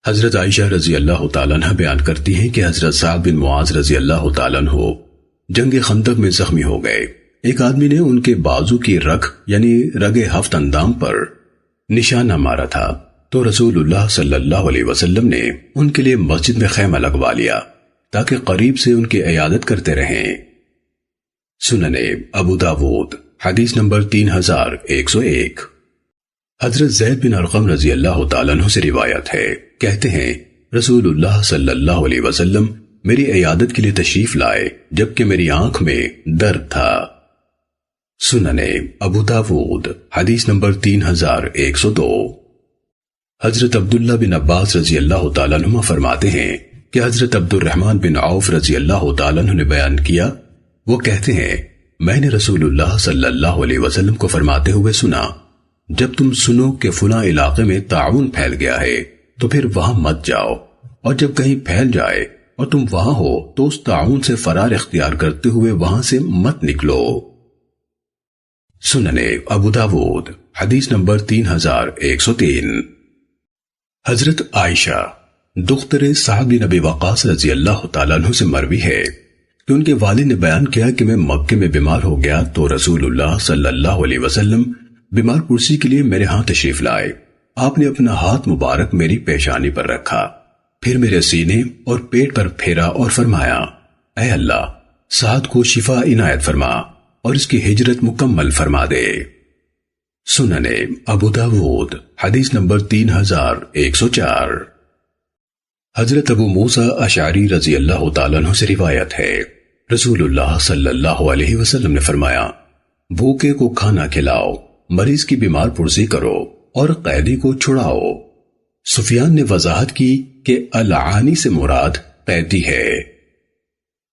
حضرت عائشہ رضی اللہ تعالیٰ عنہ بیان کرتی ہیں کہ حضرت سعد بن معاذ رضی اللہ تعالیٰ عنہ جنگ خندق میں زخمی ہو گئے۔ ایک آدمی نے ان کے بازو کی رگ یعنی رگ ہفت اندام پر نشانہ مارا تھا، تو رسول اللہ صلی اللہ علیہ وسلم نے ان کے لیے مسجد میں خیمہ لگوا لیا تاکہ قریب سے ان کی عیادت کرتے رہیں۔ سنن ابو داود حدیث نمبر 3101۔ حضرت زید بن ارقم رضی اللہ تعالیٰ عنہ سے روایت ہے، کہتے ہیں رسول اللہ صلی اللہ علیہ وسلم میری عیادت کے لیے تشریف لائے جبکہ میری آنکھ میں درد تھا۔ سنن ابو داود حدیث نمبر 3102۔ حضرت عبداللہ بن عباس رضی اللہ تعالیٰ عنہ فرماتے ہیں کہ حضرت عبد الرحمن بن عوف رضی اللہ تعالیٰ عنہ نے بیان کیا، وہ کہتے ہیں میں نے رسول اللہ صلی اللہ علیہ وسلم کو فرماتے ہوئے سنا، جب تم سنو کہ فلاں علاقے میں طاعون پھیل گیا ہے تو پھر وہاں مت جاؤ، اور جب کہیں پھیل جائے اور تم وہاں ہو تو اس طاعون سے فرار اختیار کرتے ہوئے وہاں سے مت نکلو۔ سنن ابو داود حدیث نمبر 3103۔ حضرت عائشہ دختر سعد بن ابی وقاص رضی اللہ تعالیٰ عنہ سے مروی ہے کہ ان کے والد نے بیان کیا کہ میں مکے میں بیمار ہو گیا تو رسول اللہ صلی اللہ علیہ وسلم بیمار پرسی کے لیے میرے ہاں تشریف لائے۔ آپ نے اپنا ہاتھ مبارک میری پیشانی پر رکھا، پھر میرے سینے اور پیٹ پر پھیرا اور فرمایا، اے اللہ سعد کو شفا عنایت فرما اور اس کی ہجرت مکمل فرما دے۔ سنن ابو داود حدیث نمبر 3104۔ حضرت ابو موسیٰ اشعری رضی اللہ تعالیٰ عنہ سے روایت ہے، رسول اللہ صلی اللہ علیہ وسلم نے فرمایا، بھوکے کو کھانا کھلاؤ، مریض کی بیمار پرسی کرو اور قیدی کو چھڑاؤ۔ سفیان نے وضاحت کی کہ العانی سے مراد قیدی ہے۔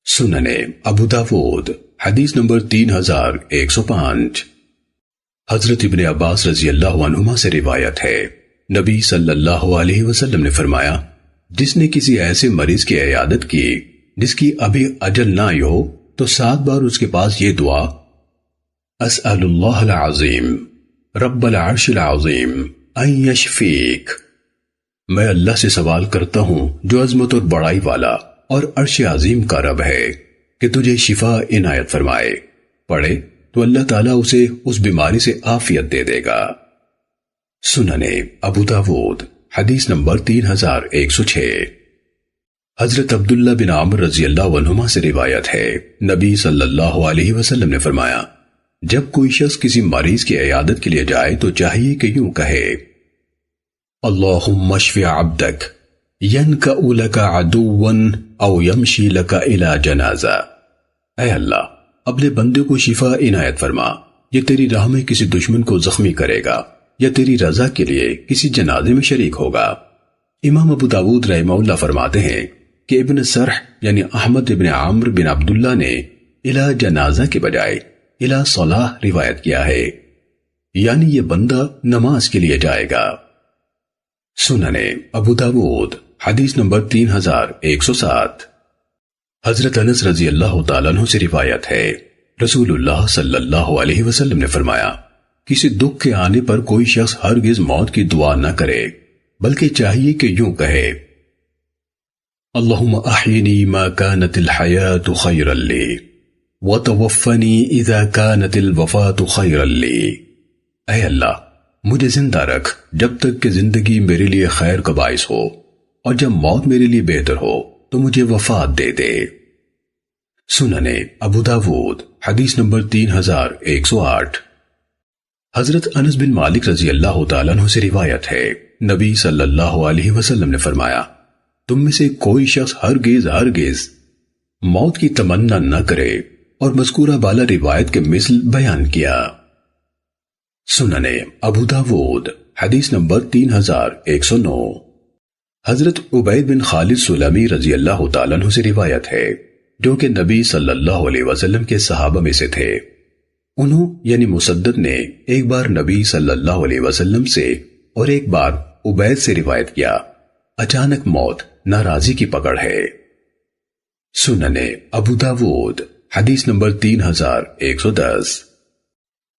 سنن ابو داود حدیث نمبر 3105۔ حضرت ابن عباس رضی اللہ عنہما سے روایت ہے، نبی صلی اللہ علیہ وسلم نے فرمایا، جس نے کسی ایسے مریض کی عیادت کی جس کی ابھی اجل نہ آئی ہو تو 7 بار اس کے پاس یہ دعا، اسأل اللہ العظیم رب العرش العظیم ان یشفیک، میں اللہ سے سوال کرتا ہوں جو عظمت اور بڑائی والا اور عرش عظیم کا رب ہے کہ تجھے شفا عنایت فرمائے۔ پڑھے تو اللہ تعالیٰ اسے اس بیماری سے عافیت دے دے گا۔ سنن ابو داود حدیث نمبر 3106۔ حضرت عبداللہ بن عمر رضی اللہ عنہما سے روایت ہے، نبی صلی اللہ علیہ وسلم نے فرمایا، جب کوئی شخص کسی مریض کی عیادت کے لیے جائے تو چاہیے کہ یوں کہے، اللہم اشف عبدک ینکأ لک عدوا او یمشی لک الی جنازہ، اے اللہ اپنے بندے کو شفا عنایت فرما، یہ تیری راہ میں کسی دشمن کو زخمی کرے گا یا تیری رضا کے لیے کسی جنازے میں شریک ہوگا۔ امام ابو داود رحمہ اللہ فرماتے ہیں کہ ابن سرح یعنی احمد ابن عمرو بن عبداللہ نے الی جنازہ کے بجائے الی صلاح روایت کیا ہے، یعنی یہ بندہ نماز کے لیے جائے گا۔ سنن ابو داود حدیث نمبر 3107۔ حضرت انس رضی اللہ تعالیٰ عنہ سے روایت ہے، رسول اللہ صلی اللہ علیہ وسلم نے فرمایا، کسی دکھ کے آنے پر کوئی شخص ہرگز موت کی دعا نہ کرے بلکہ چاہیے کہ یوں کہے، اللہم احینی ما کانت الحیات خیرا لی وتوفنی اذا کانت الوفات خیرا لی، اے اللہ مجھے زندہ رکھ جب تک کہ زندگی میرے لیے خیر کا باعث ہو، اور جب موت میرے لیے بہتر ہو تو مجھے وفات دے دے۔ سنن ابو داود حدیث نمبر 3108۔ حضرت انس بن مالک رضی اللہ تعالیٰ عنہ سے روایت ہے، نبی صلی اللہ علیہ وسلم نے فرمایا، تم میں سے کوئی شخص ہرگز موت کی تمنا نہ کرے، اور مذکورہ بالا روایت کے مثل بیان کیا۔ سنن ابو داود حدیث نمبر 3109۔ حضرت عبید بن خالد سلمی رضی اللہ تعالیٰ عنہ سے روایت ہے، جو کہ نبی صلی اللہ علیہ وسلم کے صحابہ میں سے تھے، انہوں یعنی مسدد نے ایک بار نبی صلی اللہ علیہ وسلم سے اور ایک بار عبید سے روایت کیا، اچانک موت ناراضی کی پکڑ ہے۔ سنن ابو داود حدیث نمبر 3110۔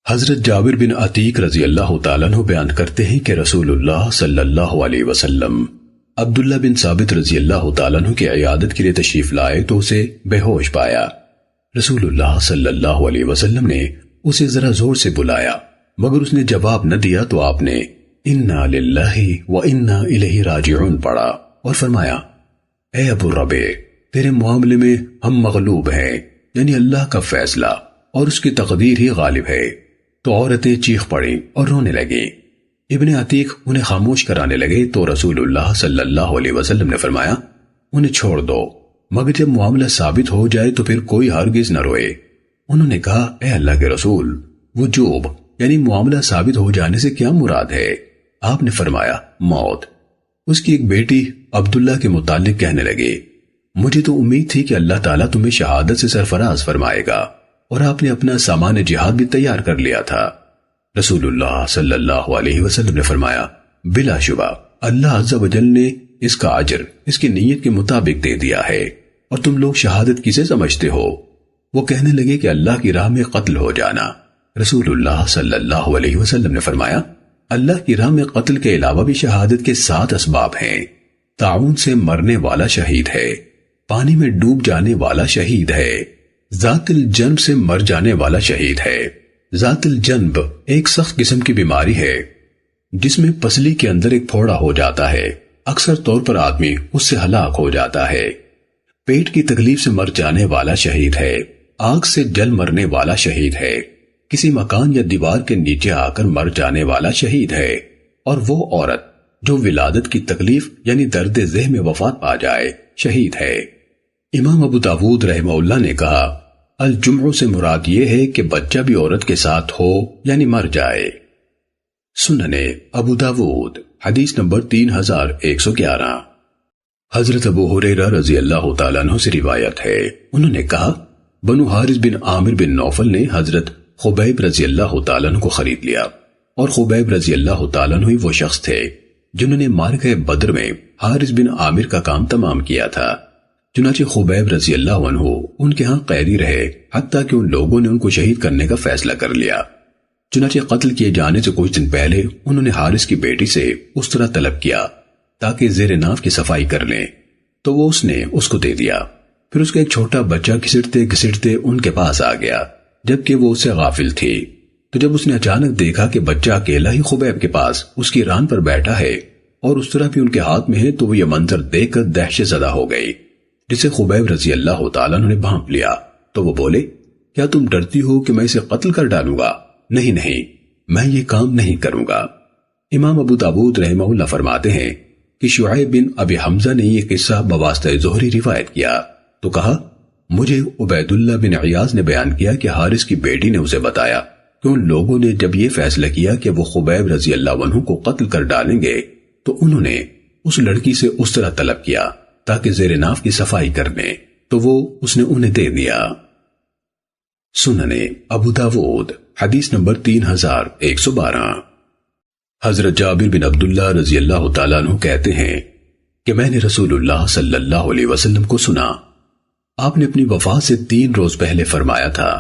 حضرت جابر بن عتیق رضی اللہ تعالیٰ عنہ بیان کرتے ہیں کہ رسول اللہ صلی اللہ علیہ وسلم عبداللہ بن ثابت رضی اللہ تعالیٰ عنہ کی عیادت کے لیے تشریف لائے تو اسے بے ہوش پایا۔ رسول اللہ صلی اللہ علیہ وسلم نے اسے ذرا زور سے بلایا، مگر اس نے جواب نہ دیا تو آپ نے انا للہ و انا الیہ راجعون پڑھا اور فرمایا، اے ابو ربیع، تیرے معاملے میں ہم مغلوب ہیں، یعنی اللہ کا فیصلہ اور اس کی تقدیر ہی غالب ہے۔ تو عورتیں چیخ پڑیں اور رونے لگیں۔ ابن عتیق انہیں خاموش کرانے لگے تو رسول اللہ صلی اللہ علیہ وسلم نے فرمایا، انہیں چھوڑ دو، مگر جب معاملہ ثابت ہو جائے تو پھر کوئی ہرگز نہ روئے۔ انہوں نے کہا، اے اللہ کے رسول، وجوب یعنی معاملہ ثابت ہو جانے سے کیا مراد ہے؟ آپ نے فرمایا، موت۔ اس کی ایک بیٹی عبداللہ کے متعلق کہنے لگے، مجھے تو امید تھی کہ اللہ تعالیٰ تمہیں شہادت سے سرفراز فرمائے گا، اور آپ نے اپنا سامان جہاد بھی تیار کر لیا تھا۔ رسول اللہ صلی اللہ علیہ وسلم نے فرمایا، بلا شبہ اللہ عز و جل نے اس کا اجر اس کی نیت کے مطابق دے دیا ہے، اور تم لوگ شہادت کسے سمجھتے ہو؟ وہ کہنے لگے کہ اللہ کی راہ میں قتل ہو جانا۔ رسول اللہ صلی اللہ علیہ وسلم نے فرمایا، اللہ کی راہ میں قتل کے علاوہ بھی شہادت کے 7 اسباب ہیں۔ طاعون سے مرنے والا شہید ہے، پانی میں ڈوب جانے والا شہید ہے، ذات الجنب سے مر جانے والا شہید ہے۔ ذات الجنب ایک سخت قسم کی بیماری ہے جس میں پسلی کے اندر ایک پھوڑا ہو جاتا ہے، اکثر طور پر آدمی اس سے ہلاک ہو جاتا ہے۔ پیٹ کی تکلیف سے مر جانے والا شہید ہے، آگ سے جل مرنے والا شہید ہے، کسی مکان یا دیوار کے نیچے آ کر مر جانے والا شہید ہے، اور وہ عورت جو ولادت کی تکلیف یعنی درد ذہ میں وفات پا جائے شہید ہے۔ امام ابو داود رحمہ اللہ نے کہا، الجمع سے مراد یہ ہے کہ بچہ بھی عورت کے ساتھ ہو یعنی مر جائے۔ سننے ابو داود حدیث نمبر 3111۔ حضرت ابو ہریرہ رضی اللہ تعالیٰ عنہ سے روایت ہے، انہوں نے کہا، بنو حارث بن عامر بن نوفل نے حضرت خبیب رضی اللہ تعالیٰ عنہ کو خرید لیا، اور خبیب رضی اللہ تعالیٰ عنہ ہی وہ شخص تھے جنہوں نے معرکہ بدر میں حارث بن عامر کا کام تمام کیا تھا۔ چنانچہ خبیب رضی اللہ عنہ ان کے ہاں قیدی رہے حتیٰ کہ ان لوگوں نے ان کو شہید کرنے کا فیصلہ کر لیا۔ چنانچہ قتل کیے جانے سے کچھ دن پہلے انہوں نے حارث کی بیٹی سے اس طرح طلب کیا تاکہ زیر ناف کی صفائی کر لیں، تو وہ اس نے اس کو دے دیا۔ پھر اس کا ایک چھوٹا بچہ گھسٹتے گھسٹتے ان کے پاس آ گیا، جبکہ وہ اس سے غافل تھی۔ تو جب اس نے اچانک دیکھا کہ بچہ اکیلا ہی خبیب کے پاس اس کی ران پر بیٹھا ہے اور اس طرح بھی ان کے ہاتھ میں ہے، تو وہ یہ منظر دیکھ کر دہشت زدہ ہو گئی، جسے خبیب رضی اللہ تعالیٰ نے بھانپ لیا۔ تو وہ بولے، کیا تم ڈرتی ہو کہ میں اسے قتل کر ڈالوں گا؟ نہیں نہیں، میں یہ کام نہیں کروں گا۔ امام ابو داود رحمہ اللہ فرماتے ہیں کہ شعیب بن ابی حمزہ نے یہ قصہ بواسطہ زہری روایت کیا تو کہا، مجھے عبید اللہ بن عیاض نے بیان کیا کہ حارث کی بیٹی نے اسے بتایا کہ ان لوگوں نے جب یہ فیصلہ کیا کہ وہ خبیب رضی اللہ عنہ کو قتل کر ڈالیں گے تو انہوں نے اس لڑکی سے اس طرح طلب کیا تاکہ زیر ناف کی صفائی کر لیں، تو وہ اس نے انہیں دے دیا۔ سننے ابو داود حدیث نمبر 3112۔ حضرت جابر بن عبداللہ رضی اللہ تعالیٰ عنہ کہتے ہیں کہ میں نے رسول اللہ صلی اللہ علیہ وسلم کو سنا، آپ نے اپنی وفات سے 3 روز پہلے فرمایا تھا،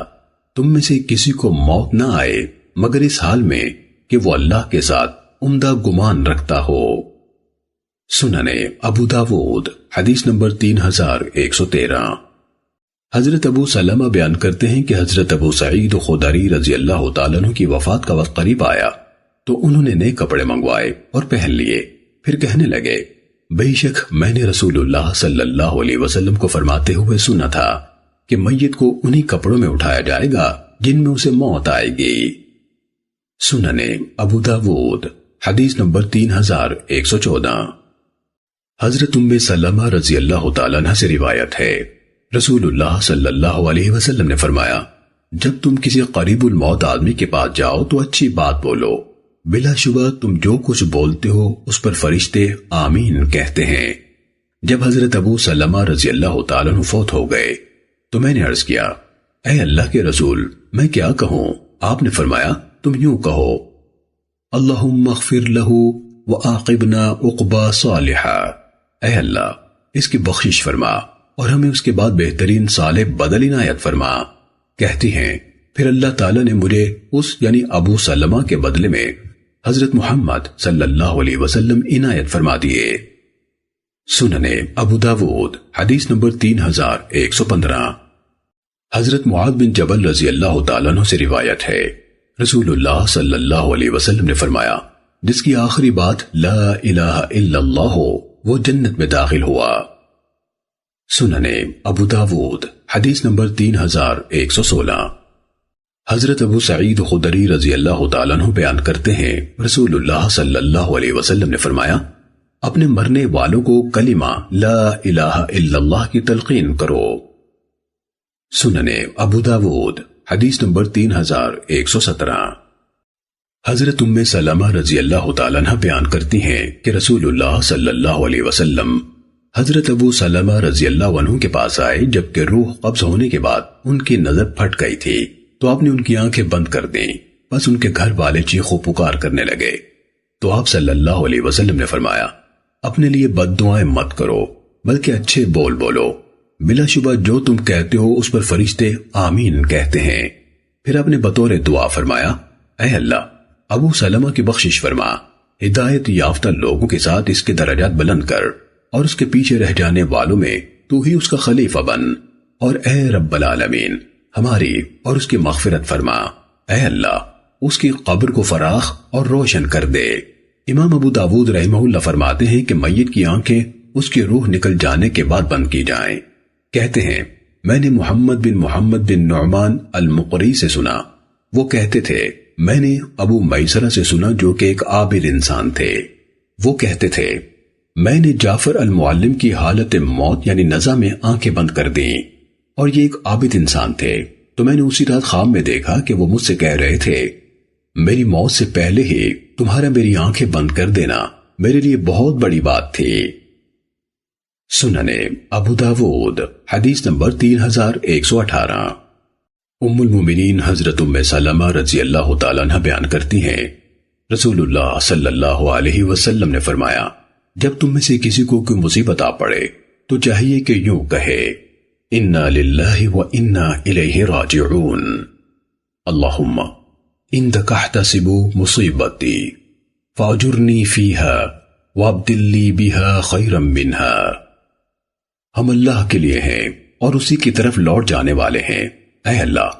تم میں سے کسی کو موت نہ آئے مگر اس حال میں کہ وہ اللہ کے ساتھ عمدہ گمان رکھتا ہو۔ سننے ابو داود حدیث نمبر 3113۔ حضرت ابو سلمہ بیان کرتے ہیں کہ حضرت ابو سعید خدری رضی اللہ تعالیٰ عنہ کی وفات کا وقت قریب آیا تو انہوں نے نئے کپڑے منگوائے اور پہن لیے، پھر کہنے لگے، بے شک میں نے رسول اللہ صلی اللہ علیہ وسلم کو فرماتے ہوئے سنا تھا کہ میت کو انہی کپڑوں میں اٹھایا جائے گا جن میں اسے موت آئے گی۔ سننے ابو داود حدیث نمبر 3114۔ حضرت ام سلمہ رضی اللہ تعالیٰ عنہ سے روایت ہے، رسول اللہ صلی اللہ علیہ وسلم نے فرمایا، جب تم کسی قریب الموت آدمی کے پاس جاؤ تو اچھی بات بولو، بلا شبہ تم جو کچھ بولتے ہو اس پر فرشتے آمین کہتے ہیں۔ جب حضرت ابو سلمہ رضی اللہ تعالیٰ عنہ فوت ہو گئے تو میں نے عرض کیا، اے اللہ کے رسول، میں کیا کہوں؟ آپ نے فرمایا، تم یوں کہو، اللہم اغفر لہ وعاقبنا عقبا صالحا، اے اللہ اس کی بخشش فرما اور ہمیں اس کے بعد بہترین صالح بدل عنایت فرما۔ کہتی ہیں پھر اللہ تعالیٰ نے مجھے اس یعنی ابو سلمہ کے بدلے میں حضرت محمد صلی اللہ علیہ وسلم عنایت فرما دیے۔ سننے ابو داود حدیث نمبر 3115۔ حضرت معاذ بن جبل رضی اللہ تعالیٰ عنہ سے روایت ہے، رسول اللہ صلی اللہ علیہ وسلم نے فرمایا، جس کی آخری بات لا الہ الا اللہ ہو وہ جنت میں داخل ہوا۔ سننے ابو داود حدیث نمبر 3116۔ حضرت ابو سعید خدری رضی اللہ تعالیٰ عنہ بیان کرتے ہیں، رسول اللہ صلی اللہ علیہ وسلم نے فرمایا، اپنے مرنے والوں کو کلمہ لا الہ الا اللہ کی تلقین کرو۔ سننے ابو داود حدیث نمبر 3117۔ حضرت ام سلمہ رضی اللہ تعالیٰ عنہ بیان کرتی ہیں کہ رسول اللہ صلی اللہ علیہ وسلم حضرت ابو سلمہ رضی اللہ عنہ کے پاس آئے، جبکہ روح قبض ہونے کے بعد ان کی نظر پھٹ گئی تھی، تو آپ نے ان کی آنکھیں بند کر دیں، بس ان کے گھر والے چیخو پکار کرنے لگے، تو آپ صلی اللہ علیہ وسلم نے فرمایا، اپنے لیے بد دعائیں مت کرو بلکہ اچھے بول بولو، بلا شبہ جو تم کہتے ہو اس پر فرشتے آمین کہتے ہیں۔ پھر آپ نے بطور دعا فرمایا، اے اللہ ابو سلمہ کی بخشش فرما، ہدایت یافتہ لوگوں کے ساتھ اس کے درجات بلند کر، اور اس کے پیچھے رہ جانے والوں میں تو ہی اس کا خلیفہ بن، اور اے رب العالمین ہماری اور اس کی مغفرت فرما، اے اللہ اس کی قبر کو فراخ اور روشن کر دے۔ امام ابو داود رحمہ اللہ فرماتے ہیں کہ میت کی آنکھیں اس کی روح نکل جانے کے بعد بند کی جائیں۔ کہتے ہیں، میں نے محمد بن نعمان المقری سے سنا، وہ کہتے تھے، میں نے ابو میسرہ سے سنا جو کہ ایک عابد انسان تھے، وہ کہتے تھے، میں نے جعفر المعلم کی حالت موت یعنی نزع میں آنکھیں بند کر دیں، اور یہ ایک عابد انسان تھے، تو میں نے اسی رات خواب میں دیکھا کہ وہ مجھ سے کہہ رہے تھے، میری موت سے پہلے ہی تمہارا میری آنکھیں بند کر دینا میرے لیے بہت بڑی بات تھی۔ سننے ابو داود حدیث نمبر 3118۔ ام المومنین حضرت ام سلمہ رضی اللہ تعالیٰ عنہ بیان کرتی ہیں، رسول اللہ صلی اللہ علیہ وسلم نے فرمایا، جب تم میں سے کسی کو کوئی مصیبت آ پڑے تو چاہیے کہ یوں کہے، انا للہ و انا الیہ راجعون، اللہم اندک احتسب مصیبتی فاجرنی فیہا وابدل لی بہا خیرا منہا۔ ہم اللہ کے لیے ہیں اور اسی کی طرف لوٹ جانے والے ہیں، اے اللہ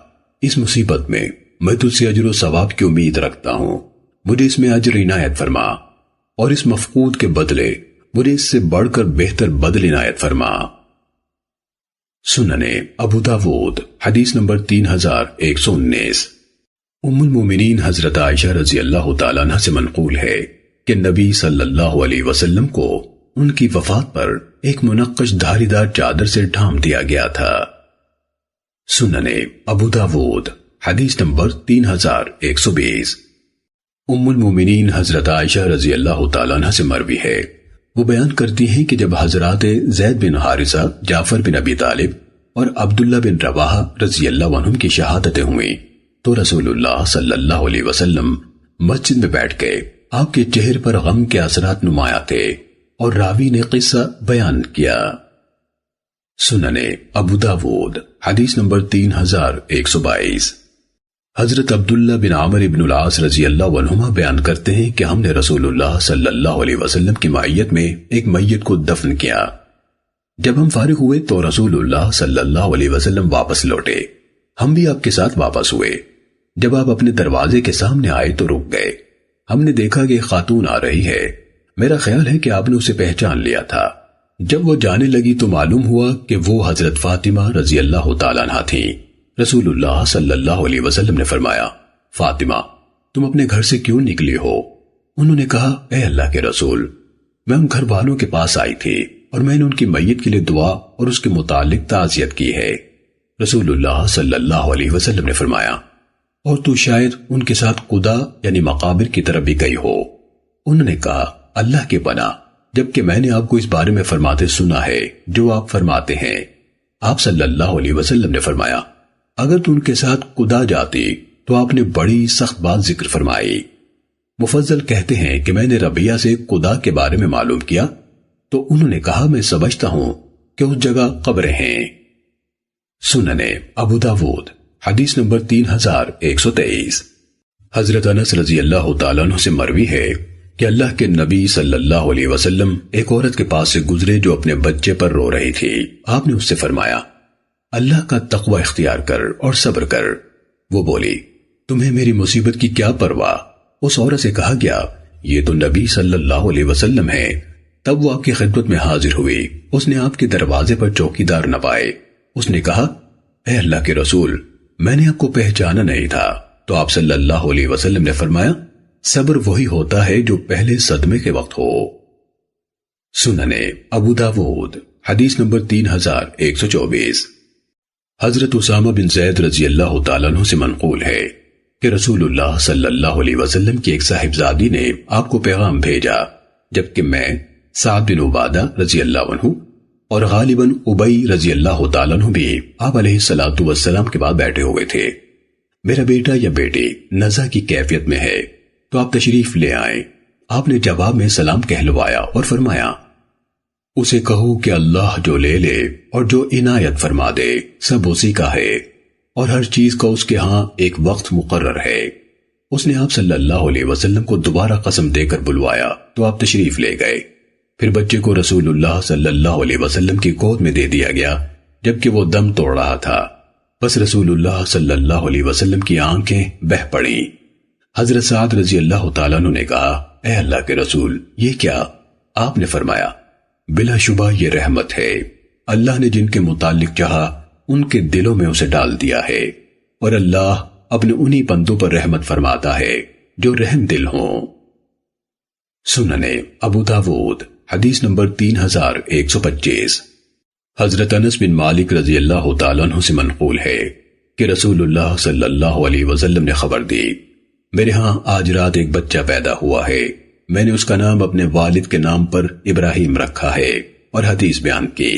اس مصیبت میں تجھ سے اجر و ثواب کی امید رکھتا ہوں، مجھے اس میں اجر عنایت فرما، اور اس مفقود کے بدلے مجھے اس سے بڑھ کر بہتر بدل عنایت فرما۔ سننے ابو داود حدیث نمبر 3119۔ ام المومنین حضرت عائشہ رضی اللہ تعالیٰ عنہ سے منقول ہے کہ نبی صلی اللہ علیہ وسلم کو ان کی وفات پر ایک منقش دھاری دار چادر سے ڈھانپ دیا گیا تھا۔ سننے ابو داود حدیث نمبر 3120۔ ام المومنین حضرت عائشہ رضی اللہ تعالیٰ عنہ سے مروی ہے، وہ بیان کرتی ہیں کہ جب حضرات زید بن حارثہ، جعفر بن ابی طالب اور عبداللہ بن رواحہ رضی اللہ عنہم کی شہادتیں ہوئیں تو رسول اللہ صلی اللہ علیہ وسلم مسجد میں بیٹھ گئے، آپ کے چہرے پر غم کے اثرات نمایاں تھے، اور راوی نے قصہ بیان کیا۔ سننے ابو داود حدیث نمبر 3122۔ حضرت عبداللہ بن عامر بن العاص رضی اللہ عنہما بیان کرتے ہیں کہ ہم نے رسول اللہ صلی اللہ علیہ وسلم کی معیت میں ایک میت کو دفن کیا۔ جب ہم فارغ ہوئے تو رسول اللہ صلی اللہ علیہ وسلم واپس لوٹے، ہم بھی آپ کے ساتھ واپس ہوئے۔ جب آپ اپنے دروازے کے سامنے آئے تو رک گئے، ہم نے دیکھا کہ خاتون آ رہی ہے، میرا خیال ہے کہ آپ نے اسے پہچان لیا تھا۔ جب وہ جانے لگی تو معلوم ہوا کہ وہ حضرت فاطمہ رضی اللہ تعالیٰ عنہا تھیں۔ رسول اللہ صلی اللہ علیہ وسلم نے فرمایا، فاطمہ تم اپنے گھر سے کیوں نکلی ہو؟ انہوں نے کہا، اے اللہ کے رسول، میں ان گھر والوں کے پاس آئی تھی اور میں نے ان کی میت کے لیے دعا اور اس کے متعلق تعزیت کی ہے۔ رسول اللہ صلی اللہ علیہ وسلم نے فرمایا، اور تو شاید ان کے ساتھ قدا یعنی مقابر کی طرف بھی گئی ہو۔ انہوں نے کہا، اللہ کے پناہ، جبکہ میں نے آپ کو اس بارے میں فرماتے سنا ہے جو آپ فرماتے ہیں۔ آپ صلی اللہ علیہ وسلم نے فرمایا، اگر تو ان کے ساتھ قدا جاتی تو آپ نے بڑی سخت بات ذکر فرمائی۔ مفضل کہتے ہیں کہ میں نے ربیہ سے قدا کے بارے میں معلوم کیا تو انہوں نے کہا، میں سمجھتا ہوں کہ اس جگہ قبریں ہیں۔ سننے ابو داود حدیث نمبر 3123۔ حضرت انس رضی اللہ تعالیٰ عنہ سے مروی ہے کہ اللہ کے نبی صلی اللہ علیہ وسلم ایک عورت کے پاس سے گزرے جو اپنے بچے پر رو رہی تھی۔ آپ نے اس سے فرمایا، اللہ کا تقوی اختیار کر اور صبر کر۔ وہ بولی، تمہیں میری مصیبت کی کیا پرواہ؟ اس عورت سے کہا گیا، یہ تو نبی صلی اللہ علیہ وسلم ہے۔ تب وہ آپ کی خدمت میں حاضر ہوئی۔ اس نے آپ کے دروازے پر چوکیدار نہ پائے۔ اس نے کہا، اے اللہ کے رسول، میں نے آپ کو پہچانا نہیں تھا۔ تو آپ صلی اللہ علیہ وسلم نے فرمایا، صبر وہی ہوتا ہے جو پہلے صدمے کے وقت ہو۔ سننے ابو داود حدیث نمبر 3124۔ حضرت اسامہ بن زید رضی اللہ تعالیٰ عنہ سے منقول ہے کہ رسول اللہ صلی اللہ علیہ وسلم کی ایک صاحبزادی نے آپ کو پیغام بھیجا، جبکہ میں سعد بن عبادہ رضی اللہ عنہ اور غالباً ابی رضی اللہ تعالیٰ عنہ بھی آپ علیہ الصلوۃ والسلام کے بعد بیٹھے ہوئے تھے۔ میرا بیٹا یا بیٹی نزع کی کیفیت میں ہے، تو آپ تشریف لے آئیں۔ آپ نے جواب میں سلام کہلوایا اور فرمایا، اسے کہو کہ اللہ جو لے لے اور جو عنایت فرما دے سب اسی کا ہے، اور ہر چیز کا اس کے ہاں ایک وقت مقرر ہے۔ اس نے آپ صلی اللہ علیہ وسلم کو دوبارہ قسم دے کر بلوایا تو آپ تشریف لے گئے۔ پھر بچے کو رسول اللہ صلی اللہ علیہ وسلم کی گود میں دے دیا گیا جبکہ وہ دم توڑ رہا تھا۔ بس رسول اللہ صلی اللہ علیہ وسلم کی آنکھیں بہہ پڑیں۔ حضرت سعد رضی اللہ تعالیٰ عنہ نے کہا، اے اللہ کے رسول، یہ کیا؟ آپ نے فرمایا، بلا شبہ یہ رحمت ہے، اللہ نے جن کے متعلق چاہا ان کے دلوں میں اسے ڈال دیا ہے، اور اللہ اپنے انہی بندوں پر رحمت فرماتا ہے جو رحم دل ہوں۔ سننے ابو داود حدیث نمبر 3125۔ حضرت انس بن مالک رضی اللہ تعالیٰ عنہ سے منقول ہے کہ رسول اللہ صلی اللہ علیہ وسلم نے خبر دی، میرے ہاں آج رات ایک بچہ پیدا ہوا ہے، میں نے اس کا نام اپنے والد کے نام پر ابراہیم رکھا ہے، اور حدیث بیان کی۔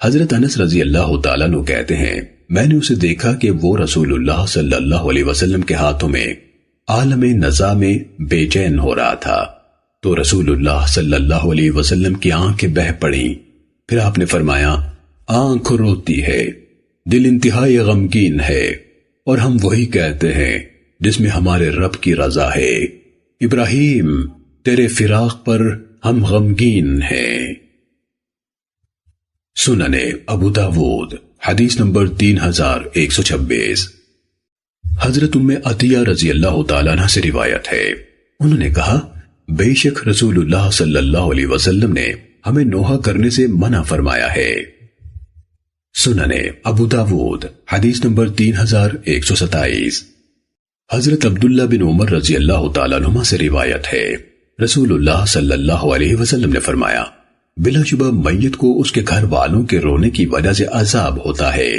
حضرت انس رضی اللہ تعالیٰ عنہ کہتے ہیں، میں نے اسے دیکھا کہ وہ رسول اللہ صلی اللہ علیہ وسلم کے ہاتھوں میں عالم نزا میں بے چین ہو رہا تھا، تو رسول اللہ صلی اللہ علیہ وسلم کی آنکھیں بہہ پڑیں۔ پھر آپ نے فرمایا، آنکھ روتی ہے، دل انتہائی غمگین ہے، اور ہم وہی کہتے ہیں جس میں ہمارے رب کی رضا ہے، ابراہیم تیرے فراق پر ہم غمگین ہیں۔ سننے ابو داود حدیث نمبر 3126۔ حضرت ام عطیہ رضی اللہ تعالیٰ عنہ سے روایت ہے، انہوں نے کہا، بے شک رسول اللہ صلی اللہ علیہ وسلم نے ہمیں نوحہ کرنے سے منع فرمایا ہے۔ سننے ابو داود حدیث نمبر 3127۔ حضرت عبداللہ بن عمر رضی اللہ تعالیٰ عنہما سے روایت ہے، رسول اللہ صلی اللہ علیہ وسلم نے فرمایا، بلا شبہ میت کو اس کے گھر والوں کے رونے کی وجہ سے عذاب ہوتا ہے۔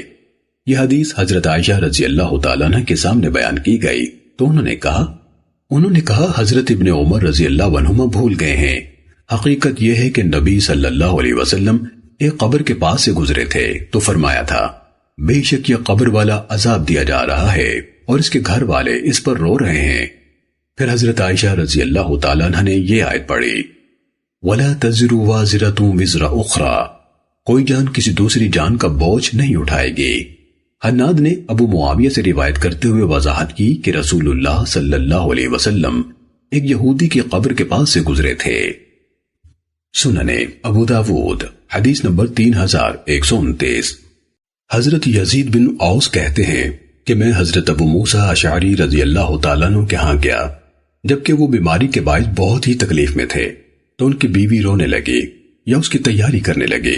یہ حدیث حضرت عائشہ رضی اللہ تعالیٰ عنہ کے سامنے بیان کی گئی تو انہوں نے کہا حضرت ابن عمر رضی اللہ عنہما بھول گئے ہیں، حقیقت یہ ہے کہ نبی صلی اللہ علیہ وسلم ایک قبر کے پاس سے گزرے تھے تو فرمایا تھا، بے شک یہ قبر والا عذاب دیا جا رہا ہے اور اس کے گھر والے اس پر رو رہے ہیں۔ پھر حضرت عائشہ رضی اللہ تعالیٰ عنہ نے یہ آیت پڑھی، وَلَا تَزِرُ وَازِرَةٌ وِزْرَ أُخْرَى، کوئی جان کسی دوسری جان کا بوجھ نہیں اٹھائے گی۔ حناد نے ابو معاویہ سے روایت کرتے ہوئے وضاحت کی کہ رسول اللہ صلی اللہ علیہ وسلم ایک یہودی کی قبر کے پاس سے گزرے تھے۔ سننے ابو داود حدیث نمبر 3129۔ حضرت یزید بن اوس کہتے ہیں کہ میں حضرت ابو موسیٰ اشعری رضی اللہ تعالیٰ عنہ کے ہاں گیا، جبکہ وہ بیماری کے باعث بہت ہی تکلیف میں تھے، تو ان کی بیوی رونے لگی یا اس کی تیاری کرنے لگی۔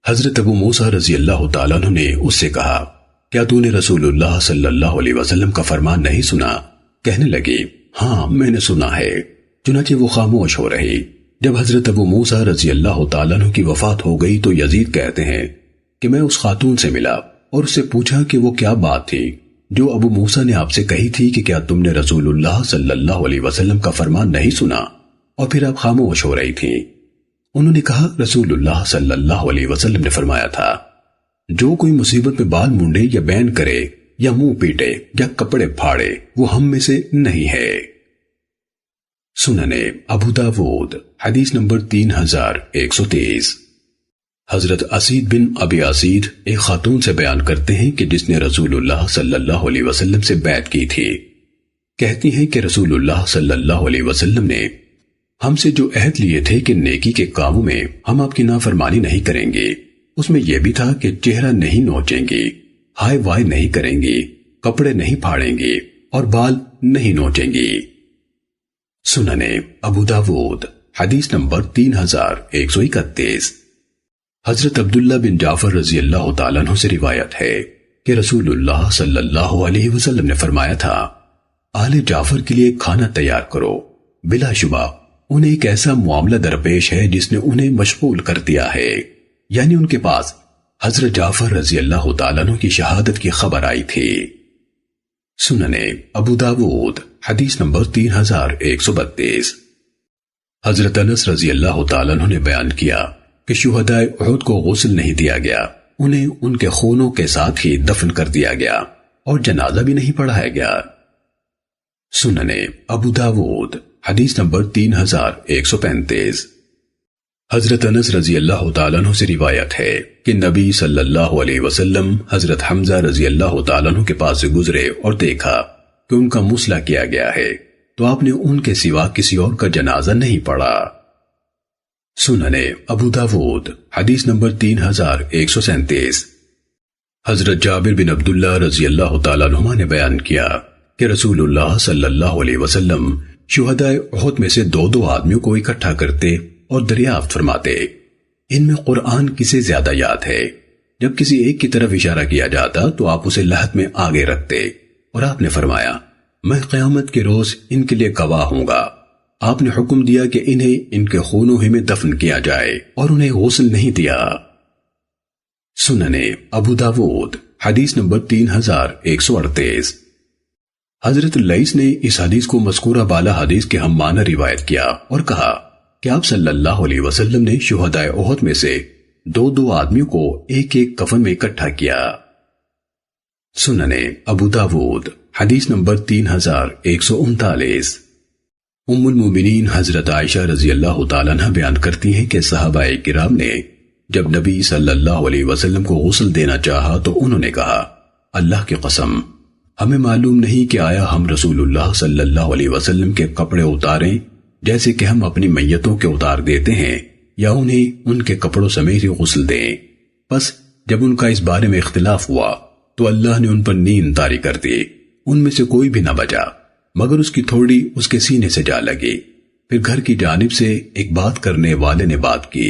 حضرت ابو موسیٰ رضی اللہ تعالیٰ عنہ نے اس سے کہا، کیا تو نے رسول اللہ صلی اللہ علیہ وسلم کا فرمان نہیں سنا؟ کہنے لگی، ہاں میں نے سنا ہے۔ چنانچہ وہ خاموش ہو رہی۔ جب حضرت ابو موسیٰ رضی اللہ تعالیٰ عنہ کی وفات ہو گئی تو یزید کہتے ہیں کہ میں اس خاتون سے ملا اور اس سے پوچھا کہ وہ کیا بات تھی جو ابو موسیٰ نے آپ سے کہی تھی کہ کیا تم نے رسول اللہ صلی اللہ علیہ وسلم کا فرمان نہیں سنا اور پھر آپ خاموش ہو رہی تھی؟ انہوں نے کہا، رسول اللہ صلی اللہ علیہ وسلم نے فرمایا تھا، جو کوئی مصیبت میں بال مونڈے یا بین کرے یا منہ پیٹے یا کپڑے پھاڑے وہ ہم میں سے نہیں ہے۔ سننے ابو داود حدیث نمبر 3130۔ حضرت اسید بن ابی اسید ایک خاتون سے بیان کرتے ہیں کہ جس نے رسول اللہ صلی اللہ علیہ وسلم سے بیعت کی تھی، کہتی ہیں کہ رسول اللہ صلی اللہ علیہ وسلم نے ہم سے جو عہد لیے تھے کہ نیکی کے کاموں میں ہم آپ کی نافرمانی نہیں کریں گے، اس میں یہ بھی تھا کہ چہرہ نہیں نوچیں گی، ہائے وائے نہیں کریں گی، کپڑے نہیں پھاڑیں گی اور بال نہیں نوچیں گی۔ سننے ابو داود حدیث نمبر 3131۔ حضرت عبداللہ بن جعفر رضی اللہ تعالیٰ عنہ سے روایت ہے کہ رسول اللہ صلی اللہ علیہ وسلم نے فرمایا تھا، آل جعفر کے لیے کھانا تیار کرو، بلا شبہ انہیں ایک ایسا معاملہ درپیش ہے جس نے انہیں مشغول کر دیا ہے، یعنی ان کے پاس حضرت جعفر رضی اللہ تعالیٰ عنہ کی شہادت کی خبر آئی تھی۔ سننے ابو داود حدیث نمبر 3132۔ حضرت انس رضی اللہ تعالیٰ عنہ نے بیان کیا کہ شہدائے احد کو غسل نہیں دیا گیا، انہیں ان کے خونوں کے ساتھ ہی دفن کر دیا گیا اور جنازہ بھی نہیں پڑھایا گیا۔ سننے ابو داود حدیث نمبر 3135۔ حضرت انس رضی اللہ تعالیٰ عنہ سے روایت ہے کہ نبی صلی اللہ علیہ وسلم حضرت حمزہ رضی اللہ تعالیٰ عنہ کے پاس سے گزرے اور دیکھا کہ ان کا مسلح کیا گیا ہے، تو آپ نے ان کے سوا کسی اور کا جنازہ نہیں پڑھا۔ سننے ابو داود حدیث نمبر 3137۔ حضرت جابر بن عبداللہ رضی اللہ تعالیٰ عنہما نے بیان کیا کہ رسول اللہ صلی اللہ علیہ وسلم شہدائے احد میں سے 2 آدمیوں کو اکٹھا کرتے اور دریافت فرماتے، ان میں قرآن کسے زیادہ یاد ہے؟ جب کسی ایک کی طرف اشارہ کیا جاتا تو آپ اسے لحد میں آگے رکھتے، اور آپ نے فرمایا، میں قیامت کے روز ان کے لیے گواہ ہوں گا۔ آپ نے حکم دیا کہ انہیں ان کے خونوں ہی میں دفن کیا جائے اور انہیں غسل نہیں دیا۔ سننے ابو داود حدیث نمبر 3138۔ حضرت لیث نے اس حدیث کو مذکورہ بالا حدیث کے ہم معنی روایت کیا اور کہا کہ آپ صلی اللہ علیہ وسلم نے شہدائے احد میں سے 2 آدمیوں کو ایک ایک کفن میں اکٹھا کیا۔ سننے ابو داود حدیث نمبر 3139۔ ام المومنین حضرت عائشہ رضی اللہ تعالیٰ عنہ بیان کرتی ہیں کہ صحابہ کرام نے جب نبی صلی اللہ علیہ وسلم کو غسل دینا چاہا تو انہوں نے کہا، اللہ کی قسم ہمیں معلوم نہیں کہ آیا ہم رسول اللہ صلی اللہ علیہ وسلم کے کپڑے اتاریں جیسے کہ ہم اپنی میتوں کے اتار دیتے ہیں، یا انہیں ان کے کپڑوں سمیت غسل دیں۔ بس جب ان کا اس بارے میں اختلاف ہوا تو اللہ نے ان پر نیند طاری کر دی، ان میں سے کوئی بھی نہ بچا مگر اس کی تھوڑی اس کے سینے سے جا لگی۔ پھر گھر کی جانب سے ایک بات کرنے والے نے بات کی،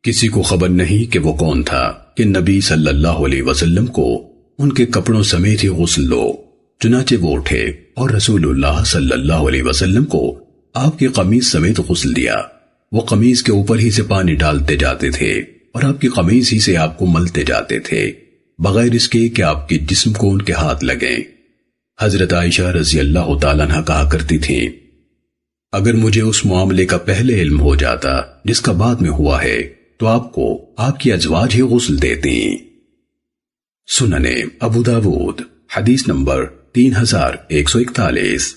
کسی کو خبر نہیں کہ وہ کون تھا، کہ نبی صلی اللہ علیہ وسلم کو ان کے کپڑوں سمیت ہی غسل دو۔ چنانچہ وہ اٹھے اور رسول اللہ صلی اللہ علیہ وسلم کو آپ کی قمیض سمیت غسل دیا۔ وہ قمیض کے اوپر ہی سے پانی ڈالتے جاتے تھے اور آپ کی قمیض ہی سے آپ کو ملتے جاتے تھے، بغیر اس کے کہ آپ کے جسم کو ان کے ہاتھ لگیں۔ حضرت عائشہ رضی اللہ تعالیٰ عنہ کہا کرتی تھی، اگر مجھے اس معاملے کا پہلے علم ہو جاتا جس کا بعد میں ہوا ہے تو آپ کو آپ کی ازواج ہی غسل دیتی۔ سننے ابو داود حدیث نمبر 3141۔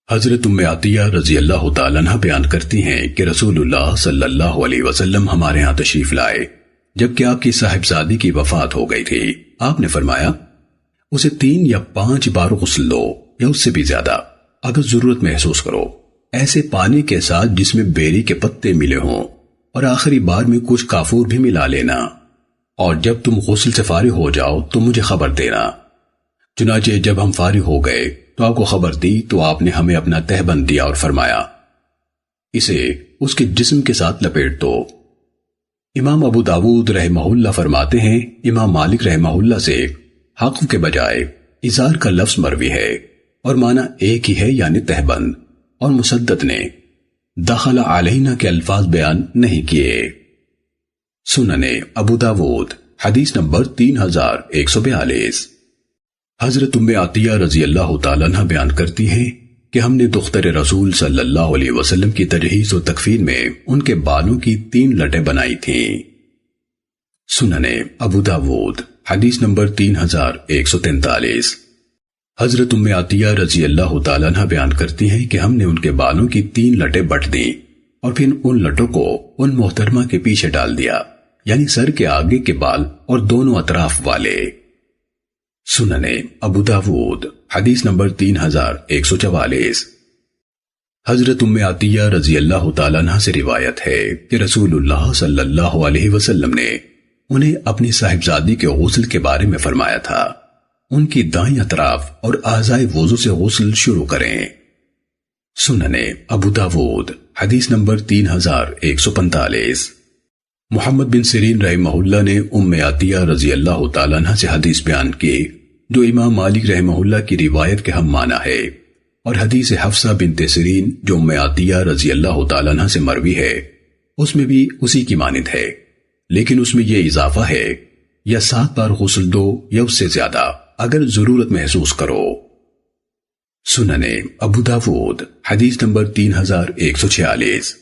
حضرت ام عطیہ رضی اللہ تعالیٰ عنہ بیان کرتی ہیں کہ رسول اللہ صلی اللہ علیہ وسلم ہمارے ہاں تشریف لائے جبکہ آپ کی صاحبزادی کی وفات ہو گئی تھی۔ آپ نے فرمایا، اسے 3 یا 5 بار غسل دو یا اس سے بھی زیادہ، اگر ضرورت محسوس کرو، ایسے پانی کے ساتھ جس میں بیری کے پتے ملے ہوں، اور آخری بار میں کچھ کافور بھی ملا لینا، اور جب تم غسل سے فارغ ہو جاؤ تو مجھے خبر دینا۔ چنانچہ جب ہم فارغ ہو گئے تو آپ کو خبر دی تو آپ نے ہمیں اپنا تہبند دیا اور فرمایا، اسے اس کے جسم کے ساتھ لپیٹ دو۔ امام ابو داود رحمہ اللہ فرماتے ہیں، امام مالک رحمہ اللہ سے حق کے بجائے ازار کا لفظ مروی ہے اور معنی ایک ہی ہے، یعنی تہبند، اور مسدد نے دخل علینا کے الفاظ بیان نہیں کیے۔ سننے ابو داود حدیث نمبر 3142۔ حضرت ام عطیہ رضی اللہ تعالیٰ عنہ بیان کرتی ہیں کہ ہم نے دختر رسول صلی اللہ علیہ وسلم کی تجہیز و تکفین میں ان کے بالوں کی 3 لٹیں بنائی تھیں۔ سننے ابو داود حدیث نمبر 3143۔ حضرت ام عطیہ رضی اللہ تعالیٰ عنہ بیان کرتی ہیں کہ ہم نے ان کے بالوں کی 3 لٹیں بٹ دیں اور پھر ان لٹوں کو ان محترمہ کے پیچھے ڈال دیا، یعنی سر کے آگے کے بال اور دونوں اطراف والے۔ سننے ابو داود حدیث نمبر 3144۔ حضرت ام عطیہ رضی اللہ تعالیٰ عنہ سے روایت ہے کہ رسول اللہ صلی اللہ علیہ وسلم نے انہیں اپنی صاحبزادی کے غسل کے بارے میں فرمایا تھا، ان کی دائیں اطراف اور اعضائے وضو سے غسل شروع کریں۔ سنن ابو داود حدیث نمبر 3145۔ محمد بن سیرین رحمہ اللہ نے ام عطیہ رضی اللہ تعالیٰ عنہ سے حدیث بیان کی جو امام مالک رحمہ اللہ کی روایت کے ہم معنی ہے، اور حدیث حفصہ بنت سیرین جو ام عطیہ رضی اللہ تعالیٰ عنہ سے مروی ہے اس میں بھی اسی کی مانند ہے، لیکن اس میں یہ اضافہ ہے یا 7 بار غسل دو یا اس سے زیادہ اگر ضرورت محسوس کرو۔ سنن ابو داود حدیث نمبر 3146۔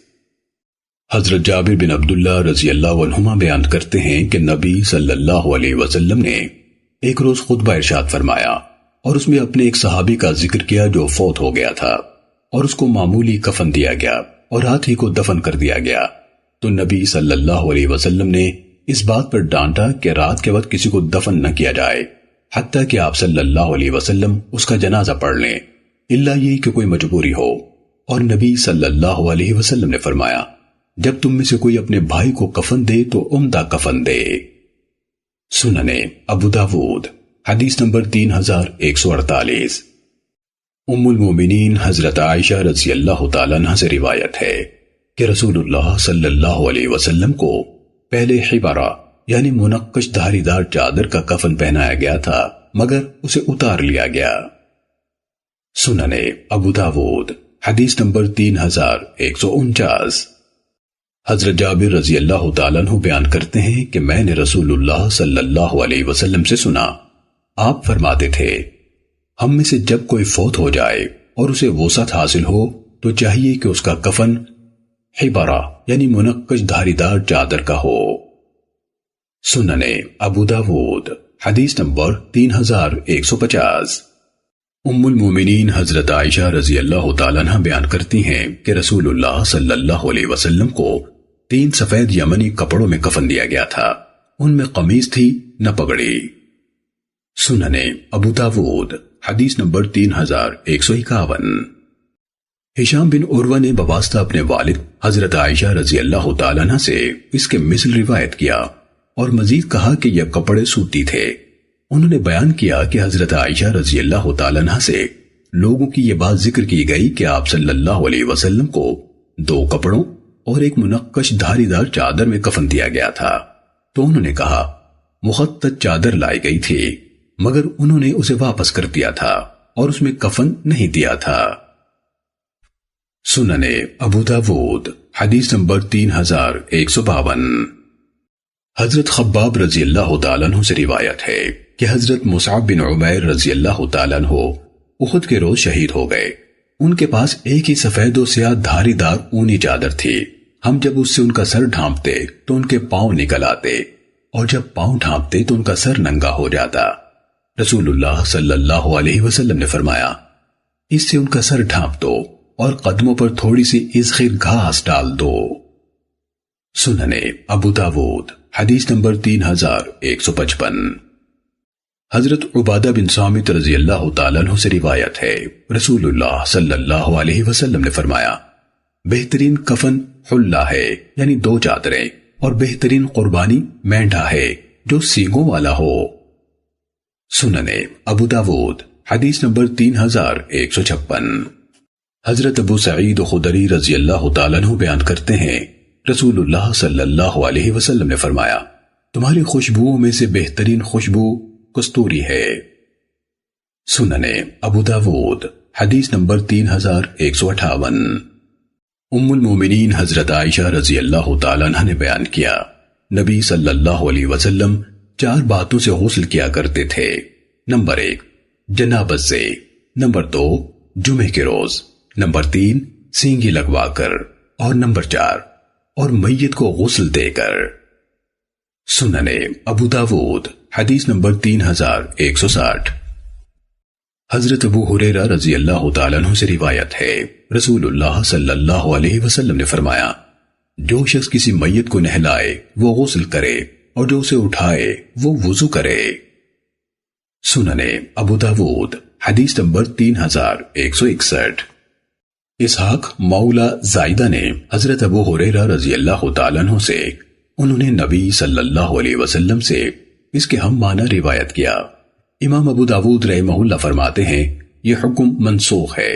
حضرت جابر بن عبداللہ رضی اللہ عنہما بیان کرتے ہیں کہ نبی صلی اللہ علیہ وسلم نے ایک روز خطبہ ارشاد فرمایا اور اس میں اپنے ایک صحابی کا ذکر کیا جو فوت ہو گیا تھا اور اس کو معمولی کفن دیا گیا اور رات ہی کو دفن کر دیا گیا، تو نبی صلی اللہ علیہ وسلم نے اس بات پر ڈانٹا کہ رات کے وقت کسی کو دفن نہ کیا جائے حتیٰ کہ آپ صلی اللہ علیہ وسلم اس کا جنازہ پڑھ لیں، الا یہ کہ کوئی مجبوری ہو۔ اور نبی صلی اللہ علیہ وسلم نے فرمایا جب تم میں سے کوئی اپنے بھائی کو کفن دے تو عمدہ کفن دے۔ سنن ابو داود حدیث نمبر 3148۔ ام المومنین حضرت عائشہ رضی اللہ تعالیٰ عنہ سے روایت ہے کہ رسول اللہ صلی اللہ علیہ وسلم کو پہلے حبارہ یعنی منقش دھاری دار چادر کا کفن پہنایا گیا تھا مگر اسے اتار لیا گیا۔ سنن ابو داود حدیث نمبر 3149۔ حضرت جابر رضی اللہ تعالیٰ عنہ بیان کرتے ہیں کہ میں نے رسول اللہ صلی اللہ علیہ وسلم سے سنا، آپ فرماتے تھے ہم میں سے جب کوئی فوت ہو جائے اور اسے وسعت حاصل ہو تو چاہیے کہ اس کا کفن حبارہ یعنی منقش دھاری دار چادر کا ہو۔ سنن ابو داود حدیث نمبر 3150۔ ام المومنین حضرت عائشہ رضی اللہ تعالیٰ عنہ بیان کرتی ہیں کہ رسول اللہ صلی اللہ علیہ وسلم کو 3 سفید یمنی کپڑوں میں کفن دیا گیا تھا، ان میں قمیض تھی نہ پگڑی۔ سنن ابو داود حدیث نمبر 3151۔ ہشام بن عروہ نے بواسطہ اپنے والد حضرت عائشہ رضی اللہ تعالیٰ عنہ سے اس کے مثل روایت کیا اور مزید کہا کہ یہ کپڑے سوتی تھے۔ انہوں نے بیان کیا کہ حضرت عائشہ رضی اللہ تعالیٰ عنہ سے لوگوں کی یہ بات ذکر کی گئی کہ آپ صلی اللہ علیہ وسلم کو 2 کپڑوں اور ایک منقش دھاری دار چادر میں کفن دیا گیا تھا، تو انہوں نے کہا مخطط چادر لائی گئی تھی مگر انہوں نے اسے واپس کر دیا تھا اور اس میں کفن نہیں دیا تھا۔ سنن ابو داود حدیث نمبر 3152۔ حضرت خباب رضی اللہ تعالیٰ عنہ سے روایت ہے کہ حضرت مصعب بن عمیر رضی اللہ تعالیٰ عنہ احد کے روز شہید ہو گئے۔ ان کے پاس ایک ہی سفید و سیاہ دھاری دار اونی چادر تھی، ہم جب اس سے ان کا سر ڈھانپتے تو ان کے پاؤں نکل آتے اور جب پاؤں ڈھانپتے تو ان کا سر ننگا ہو جاتا۔ رسول اللہ صلی اللہ علیہ وسلم نے فرمایا اس سے ان کا سر ڈھانپ دو اور قدموں پر تھوڑی سی ازخر گھاس ڈال دو۔ سنن ابو داود حدیث نمبر 3155۔ حضرت عبادہ بن صامت رضی اللہ تعالیٰ عنہ سے روایت ہے رسول اللہ صلی اللہ علیہ وسلم نے فرمایا بہترین کفن حلہ ہے یعنی 2 چادریں، اور بہترین قربانی مینڈھا ہے جو سینگوں والا ہو۔ سنن ابو داود حدیث نمبر 3156۔ حضرت ابو سعید خدری رضی اللہ تعالیٰ عنہ بیان کرتے ہیں رسول اللہ صلی اللہ علیہ وسلم نے فرمایا تمہاری خوشبوؤں میں سے بہترین خوشبو کستوری ہے۔ سنن ابو داود حدیث نمبر 3158۔ ام المومنین حضرت عائشہ رضی اللہ تعالیٰ عنہ نے بیان کیا نبی صلی اللہ علیہ وسلم 4 باتوں سے غسل کیا کرتے تھے۔ نمبر 1 جنابت سے، نمبر 2 جمعے کے روز، نمبر 3 سینگی لگوا کر، اور نمبر 4 اور میت کو غسل دے کر۔ سنن ابو داود حدیث نمبر 3160۔ حضرت ابو ہریرہ رضی اللہ تعالیٰ عنہ سے روایت ہے رسول اللہ صلی اللہ علیہ وسلم نے فرمایا جو شخص کسی میت کو نہلائے وہ غسل کرے اور جو اسے اٹھائے وہ وضو کرے۔ سنن ابو داود حدیث نمبر 3161۔ اسحاق مولا زائدہ نے حضرت ابو ہریرہ رضی اللہ تعالیٰ عنہ سے انہوں نے نبی صلی اللہ علیہ وسلم سے اس کے ہم معنی روایت کیا۔ امام ابو داود رحمہ اللہ فرماتے ہیں یہ حکم منسوخ ہے۔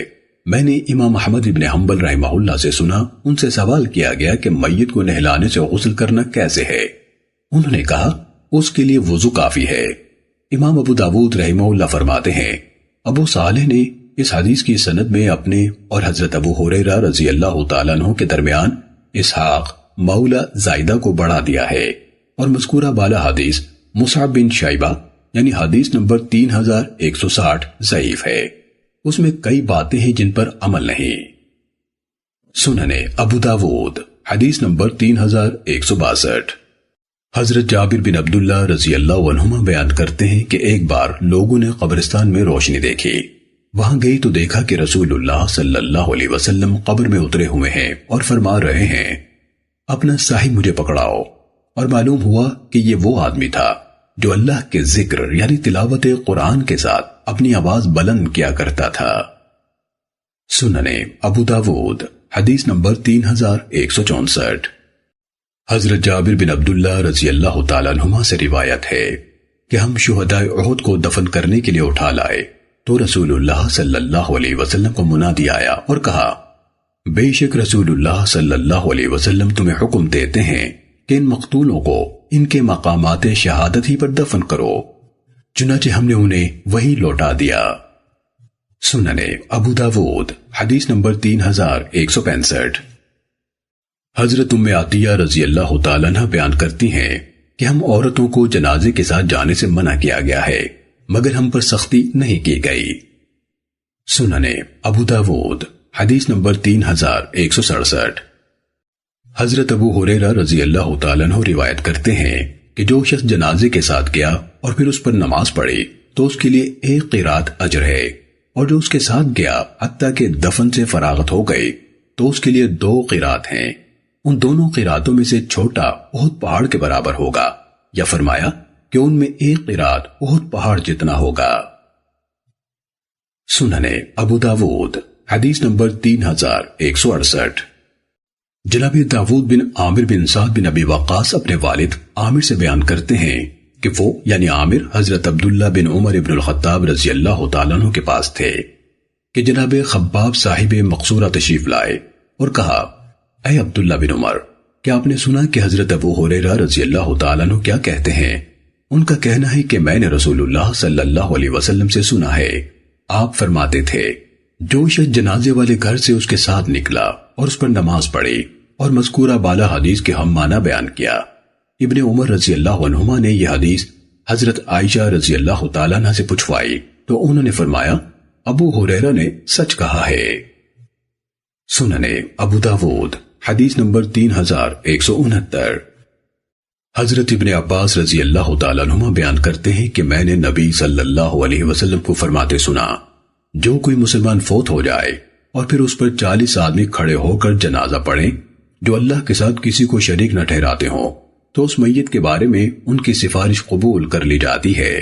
میں نے امام احمد ابن حنبل رحمہ اللہ سے سنا، ان سے سوال کیا گیا کہ میت کو نہلانے سے غسل کرنا کیسے ہے؟ انہوں نے کہا اس کے لیے وضو کافی ہے۔ امام ابو داود رحمہ اللہ فرماتے ہیں ابو صالح نے اس حدیث کی سند میں اپنے اور حضرت ابو ہریرہ رضی اللہ تعالیٰ عنہ کے درمیان اسحاق مولا زائدہ کو بڑھا دیا ہے، اور مذکورہ بالا حدیث مصعب بن شیبہ یعنی حدیث نمبر 3160 ضعیف ہے۔ اس میں کئی باتیں ہیں جن پر عمل نہیں۔ سننے ابو داود حدیث نمبر 3162۔ حضرت جابر بن عبداللہ رضی اللہ عنہما بیان کرتے ہیں کہ ایک بار لوگوں نے قبرستان میں روشنی دیکھی، وہاں گئی تو دیکھا کہ رسول اللہ صلی اللہ علیہ وسلم قبر میں اترے ہوئے ہیں اور فرما رہے ہیں اپنا صاحب مجھے پکڑاؤ، اور معلوم ہوا کہ یہ وہ آدمی تھا جو اللہ کے ذکر یعنی تلاوت قرآن کے ساتھ اپنی آواز بلند کیا کرتا تھا۔ سننے ابو داود حدیث نمبر 3164۔ حضرت جابر بن عبداللہ رضی اللہ تعالیٰ عنہما سے روایت ہے کہ ہم شہداء احد کو دفن کرنے کے لیے اٹھا لائے تو رسول اللہ صلی اللہ علیہ وسلم کو منادی آیا اور کہا بے شک رسول اللہ صلی اللہ علیہ وسلم تمہیں حکم دیتے ہیں کہ ان مقتولوں کو ان کے مقامات شہادت ہی پر دفن کرو، چنانچہ ہم نے انہیں وہی لوٹا دیا۔ سننے ابو داود حدیث نمبر 3165۔ حضرت ام عطیہ رضی اللہ تعالیٰ عنہ بیان کرتی ہیں کہ ہم عورتوں کو جنازے کے ساتھ جانے سے منع کیا گیا ہے مگر ہم پر سختی نہیں کی گئی۔ سننے ابو داود حدیث نمبر 3167۔ حضرت ابو ہریرہ رضی اللہ تعالیٰ عنہ روایت کرتے ہیں کہ جو شخص جنازے کے ساتھ گیا اور پھر اس پر نماز پڑھی تو اس کے لیے 1 قرات اجر ہے، اور جو اس کے ساتھ گیا حتیٰ کہ دفن سے فراغت ہو گئی تو اس کے لیے 2 قرات ہیں، ان دونوں قراتوں میں سے چھوٹا احد پہاڑ کے برابر ہوگا، یا فرمایا کہ ان میں 1 قرات احد پہاڑ جتنا ہوگا۔ سننے ابو داود حدیث نمبر 3168۔ جناب داود بن عامر بن سعد بن ابی وقاص اپنے والد عامر سے بیان کرتے ہیں کہ وہ یعنی عامر حضرت عبداللہ بن عمر بن الخطاب رضی اللہ تعالیٰ عنہ کے پاس تھے کہ جناب خباب صاحب مقصورہ تشریف لائے اور کہا اے عبداللہ بن عمر، کیا آپ نے سنا کہ حضرت ابو ہریرہ رضی اللہ تعالیٰ عنہ کیا کہتے ہیں؟ ان کا کہنا ہے کہ میں نے رسول اللہ صلی اللہ علیہ وسلم سے سنا ہے، آپ فرماتے تھے جو شخص جنازے والے گھر سے اس کے ساتھ نکلا اور اس پر نماز پڑھی، اور مذکورہ بالا حدیث کے ہم معنی بیان کیا۔ ابن عمر رضی اللہ عنہما نے یہ حدیث حضرت عائشہ رضی اللہ تعالیٰ عنہ سے پوچھوائی تو انہوں نے فرمایا ابو ہریرہ نے سچ کہا ہے۔ سننے ابو داود حدیث نمبر 3169۔ حضرت ابن عباس رضی اللہ تعالیٰ عنہما بیان کرتے ہیں کہ میں نے نبی صلی اللہ علیہ وسلم کو فرماتے سنا جو کوئی مسلمان فوت ہو جائے اور پھر اس پر 40 آدمی کھڑے ہو کر جنازہ پڑھیں جو اللہ کے ساتھ کسی کو شریک نہ ٹھہراتے ہوں تو اس میت کے بارے میں ان کی سفارش قبول کر لی جاتی ہے۔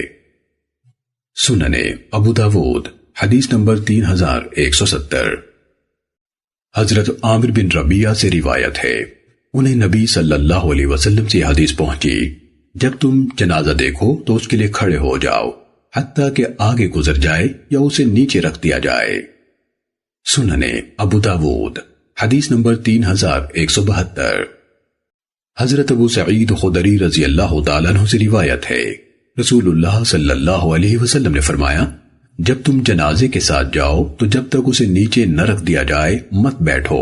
سننے ابو داود حدیث نمبر 3170۔ حضرت عامر بن ربیعہ سے روایت ہے انہیں نبی صلی اللہ علیہ وسلم سے حدیث پہنچی جب تم جنازہ دیکھو تو اس کے لیے کھڑے ہو جاؤ حتیٰ کہ آگے گزر جائے یا اسے نیچے رکھ دیا جائے۔ سننے ابو داود حدیث نمبر 3172۔ حضرت ابو سعید خدری رضی اللہ تعالیٰ عنہ سے روایت ہے رسول اللہ صلی اللہ علیہ وسلم نے فرمایا جب تم جنازے کے ساتھ جاؤ تو جب تک اسے نیچے نہ رکھ دیا جائے مت بیٹھو۔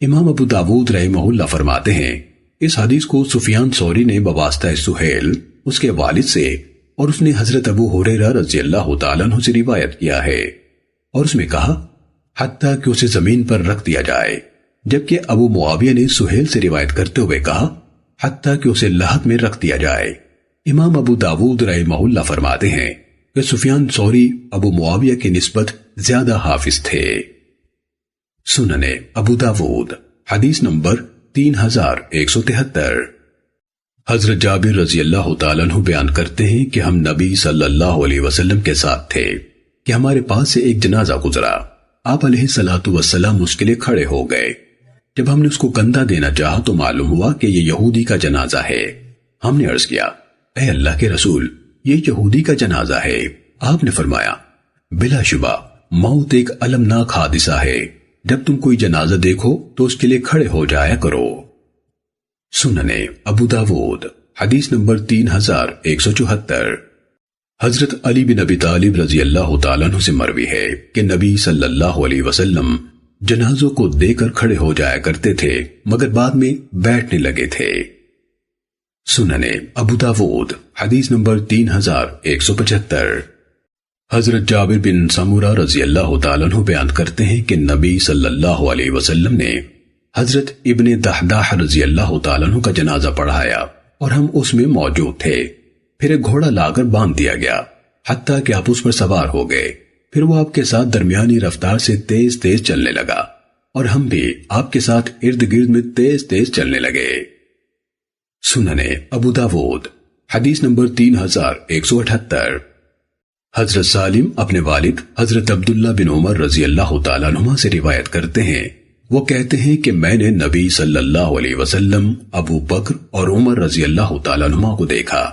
امام ابو داود رحمہ اللہ فرماتے ہیں اس حدیث کو سفیان ثوری نے بواسطہ سہیل اس کے والد سے اور اس نے حضرت ابو ہریرہ رضی اللہ تعالیٰ عنہ سے روایت کیا ہے، اور اس میں کہا حتیٰ کہ اسے زمین پر رکھ دیا جائے، جبکہ ابو معاویہ نے سہیل سے روایت کرتے ہوئے کہا حتیٰ کہ اسے لحد میں رکھ دیا جائے۔ امام ابو داود رحمہ اللہ فرماتے ہیں کہ سفیان ثوری ابو معاویہ کی نسبت زیادہ حافظ تھے۔ سننے ابو داود حدیث نمبر 3173۔ حضرت جابر رضی اللہ تعالیٰ عنہ بیان کرتے ہیں کہ ہم نبی صلی اللہ علیہ وسلم کے ساتھ تھے کہ ہمارے پاس سے ایک جنازہ گزرا آپ علیہ الصلوۃ والسلام اس کے لیے کھڑے ہو گئے۔ جب ہم نے اس کو کندھا دینا چاہا تو معلوم ہوا کہ یہ یہودی کا جنازہ ہے۔ ہم نے عرض کیا، اے اللہ کے رسول، یہ یہودی کا جنازہ ہے۔ آپ نے فرمایا، بلا شبہ موت ایک المناک حادثہ ہے، جب تم کوئی جنازہ دیکھو تو اس کے لیے کھڑے ہو جایا کرو۔ سننے ابو داود حدیث نمبر 3174۔ حضرت علی بن ابی طالب رضی اللہ تعالیٰ عنہ سے مروی ہے کہ نبی صلی اللہ علیہ وسلم جنازوں کو دے کر کھڑے ہو جایا کرتے تھے مگر بعد میں بیٹھنے لگے تھے۔ سننے ابو داود حدیث نمبر 3175۔ حضرت جابر بن سمورہ رضی اللہ تعالیٰ عنہ بیان کرتے ہیں کہ نبی صلی اللہ علیہ وسلم نے حضرت ابن دحداح رضی اللہ تعالیٰ عنہ کا جنازہ پڑھایا اور ہم اس میں موجود تھے۔ پھر ایک گھوڑا لا کر باندھ دیا گیا حتیٰ کہ آپ اس پر سوار ہو گئے۔ پھر وہ آپ کے ساتھ درمیانی رفتار سے تیز تیز چلنے لگا اور ہم بھی آپ کے ساتھ ارد گرد میں تیز تیز چلنے لگے۔ سننے ابو داود حدیث نمبر 3178۔ حضرت سالم اپنے والد حضرت عبداللہ بن عمر رضی اللہ تعالیٰ عنہما سے روایت کرتے ہیں، وہ کہتے ہیں کہ میں نے نبی صلی اللہ علیہ وسلم، ابو بکر اور عمر رضی اللہ تعالیٰ عنہما کو دیکھا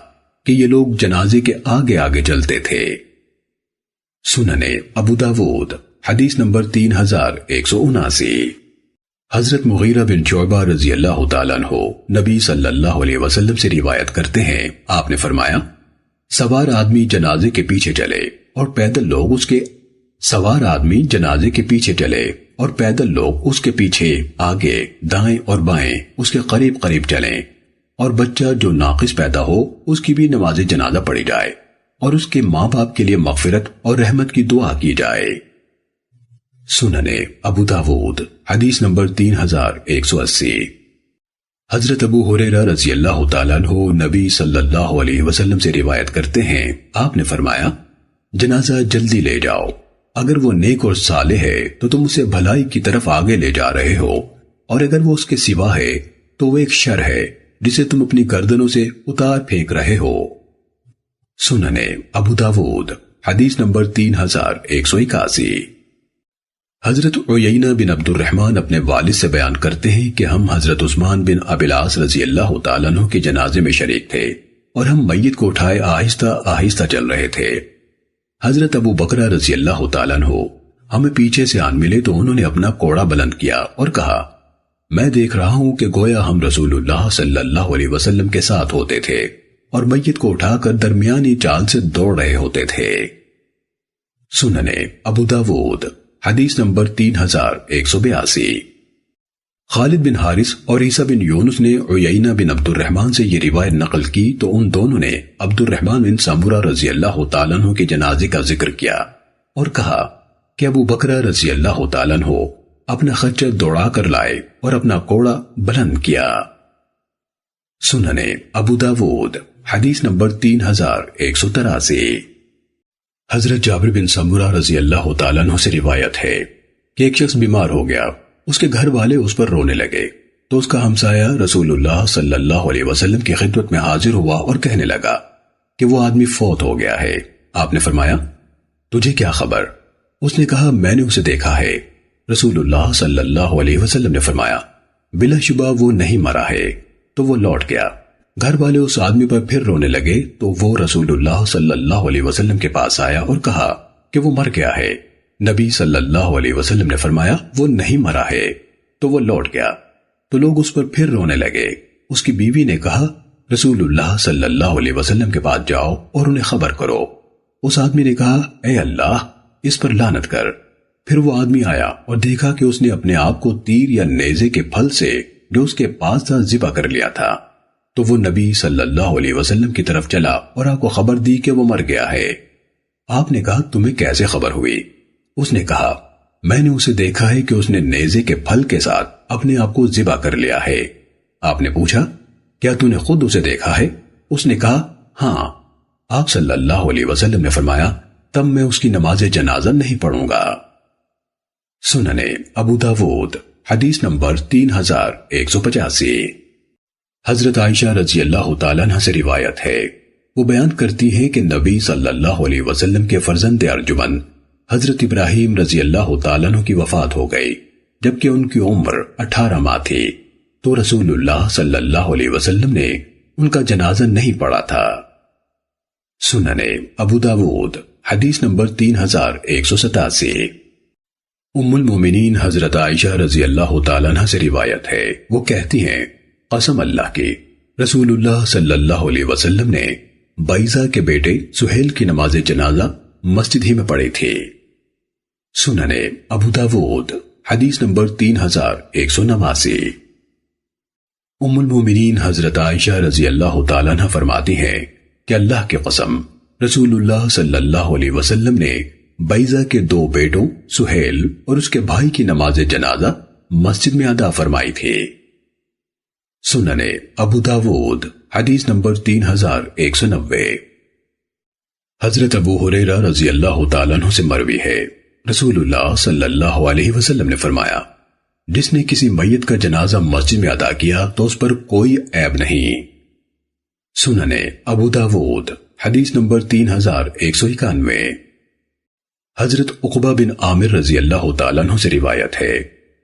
کہ یہ لوگ جنازے کے آگے آگے چلتے تھے۔ سننے ابو داود حدیث نمبر 3179۔ حضرت مغیرہ بن شعبہ رضی اللہ تعالیٰ عنہ نبی صلی اللہ علیہ وسلم سے روایت کرتے ہیں، آپ نے فرمایا، سوار آدمی جنازے کے پیچھے چلے اور پیدل لوگ اس کے پیچھے آگے دائیں اور بائیں اس کے قریب قریب چلیں، اور بچہ جو ناقص پیدا ہو اس کی بھی نماز جنازہ پڑھی جائے اور اس کے ماں باپ کے لیے مغفرت اور رحمت کی دعا کی جائے۔ سننے ابو داود حدیث نمبر 3180۔ حضرت ابو ہریرہ رضی اللہ تعالیٰ عنہ نبی صلی اللہ علیہ وسلم سے روایت کرتے ہیں، آپ نے فرمایا، جنازہ جلدی لے جاؤ، اگر وہ نیک اور صالح ہے تو تم اسے بھلائی کی طرف آگے لے جا رہے ہو، اور اگر وہ اس کے سوا ہے تو وہ ایک شر ہے جسے تم اپنی گردنوں سے اتار پھینک رہے ہو۔ سننے ابو داود حدیث نمبر 3181۔ حضرت عیینہ بن عبد الرحمن اپنے والد سے بیان کرتے ہیں کہ ہم حضرت عثمان بن ابی العاص رضی اللہ تعالیٰ عنہ کے جنازے میں شریک تھے اور ہم میت کو اٹھائے آہستہ آہستہ چل رہے تھے۔ حضرت ابو بکرہ رضی اللہ تعالیٰ عنہ ہمیں پیچھے سے آن ملے تو انہوں نے اپنا کوڑا بلند کیا اور کہا، میں دیکھ رہا ہوں کہ گویا ہم رسول اللہ صلی اللہ علیہ وسلم کے ساتھ ہوتے تھے اور میت کو اٹھا کر درمیانی چال سے دوڑ رہے ہوتے تھے۔ سننے ابو داود حدیث نمبر 3182۔ خالد بن حارث اور عیسیٰ بن یونس نے عیینہ بن عبد الرحمن سے یہ روایت نقل کی تو ان دونوں نے عبد الرحمن بن سمورہ رضی اللہ تعالیٰ عنہ کے جنازے کا ذکر کیا اور کہا کہ ابو بکرہ رضی اللہ تعالیٰ عنہ اپنا خچر دوڑا کر لائے اور اپنا کوڑا بلند کیا۔ سننے ابو داود حدیث نمبر 3183۔ حضرت جابر بن سمورہ رضی اللہ تعالیٰ عنہ سے روایت ہے کہ ایک شخص بیمار ہو گیا، اس کے گھر والے اس پر رونے لگے تو اس کا ہمسایہ رسول اللہ صلی اللہ علیہ وسلم کی خدمت میں حاضر ہوا اور کہنے لگا کہ وہ آدمی فوت ہو گیا ہے۔ آپ نے فرمایا، تجھے کیا خبر؟ اس نے کہا، میں نے اسے دیکھا ہے۔ رسول اللہ صلی اللہ علیہ وسلم نے فرمایا، بلا شبہ وہ نہیں مرا ہے۔ تو وہ لوٹ گیا۔ گھر والے اس آدمی پر پھر رونے لگے تو وہ رسول اللہ صلی اللہ علیہ وسلم کے پاس آیا اور کہا کہ وہ مر گیا ہے۔ نبی صلی اللہ علیہ وسلم نے فرمایا، وہ نہیں مرا ہے۔ تو وہ لوٹ گیا تو لوگ اس پر پھر رونے لگے۔ اس کی بیوی نے کہا، رسول اللہ صلی اللہ علیہ وسلم کے پاس جاؤ اور انہیں خبر کرو۔ اس آدمی نے کہا، اے اللہ، اس پر لعنت کر۔ پھر وہ آدمی آیا اور دیکھا کہ اس نے اپنے آپ کو تیر یا نیزے کے پھل سے جو اس کے پاس تھا ذبح کر لیا تھا۔ تو وہ نبی صلی اللہ علیہ وسلم کی طرف چلا اور آپ کو خبر دی کہ وہ مر گیا ہے۔ آپ نے کہا، تمہیں کیسے خبر ہوئی؟ اس نے کہا، میں نے اسے دیکھا ہے کہ اس نے نیزے کے پھل کے ساتھ اپنے آپ کو ذبح کر لیا ہے۔ آپ نے پوچھا، کیا تو نے خود اسے دیکھا ہے؟ اس نے کہا، ہاں۔ آپ صلی اللہ علیہ وسلم نے فرمایا، تب میں اس کی نماز جنازہ نہیں پڑھوں گا۔ سننے ابو داود حدیث نمبر 3185۔ حضرت عائشہ رضی اللہ تعالیٰ عنہ سے روایت ہے، وہ بیان کرتی ہیں کہ نبی صلی اللہ علیہ وسلم کے فرزند ارجمن حضرت ابراہیم رضی اللہ تعالیٰ عنہ کی وفات ہو گئی جبکہ ان کی عمر 18 ماہ تھی، تو رسول اللہ صلی اللہ علیہ وسلم نے ان کا جنازہ نہیں پڑھا تھا۔ سنن ابو داود حدیث نمبر 3187۔ ام المومنین حضرت عائشہ رضی اللہ تعالیٰ عنہ سے روایت ہے، وہ کہتی ہیں قسم اللہ کی، رسول اللہ صلی اللہ علیہ وسلم نے بیضہ کے بیٹے سہیل کی نماز جنازہ مسجد ہی میں پڑھی تھی۔ سنن ابو داود حدیث نمبر 3189۔ ام المومنین حضرت عائشہ رضی اللہ تعالیٰ عنہ فرماتی ہیں کہ اللہ کی قسم، رسول اللہ صلی اللہ علیہ وسلم نے بیضہ کے 2 بیٹوں سہیل اور اس کے بھائی کی نماز جنازہ مسجد میں ادا فرمائی تھی۔ سنن ابو داود حدیث نمبر 3190۔ حضرت ابو ہریرہ رضی اللہ تعالیٰ عنہ سے مروی ہے، رسول اللہ صلی اللہ علیہ وسلم نے فرمایا، جس نے کسی میت کا جنازہ مسجد میں ادا کیا تو اس پر کوئی عیب نہیں۔ سنن ابو داود حدیث نمبر 3191۔ حضرت عقبہ بن عامر رضی اللہ تعالیٰ عنہ سے روایت ہے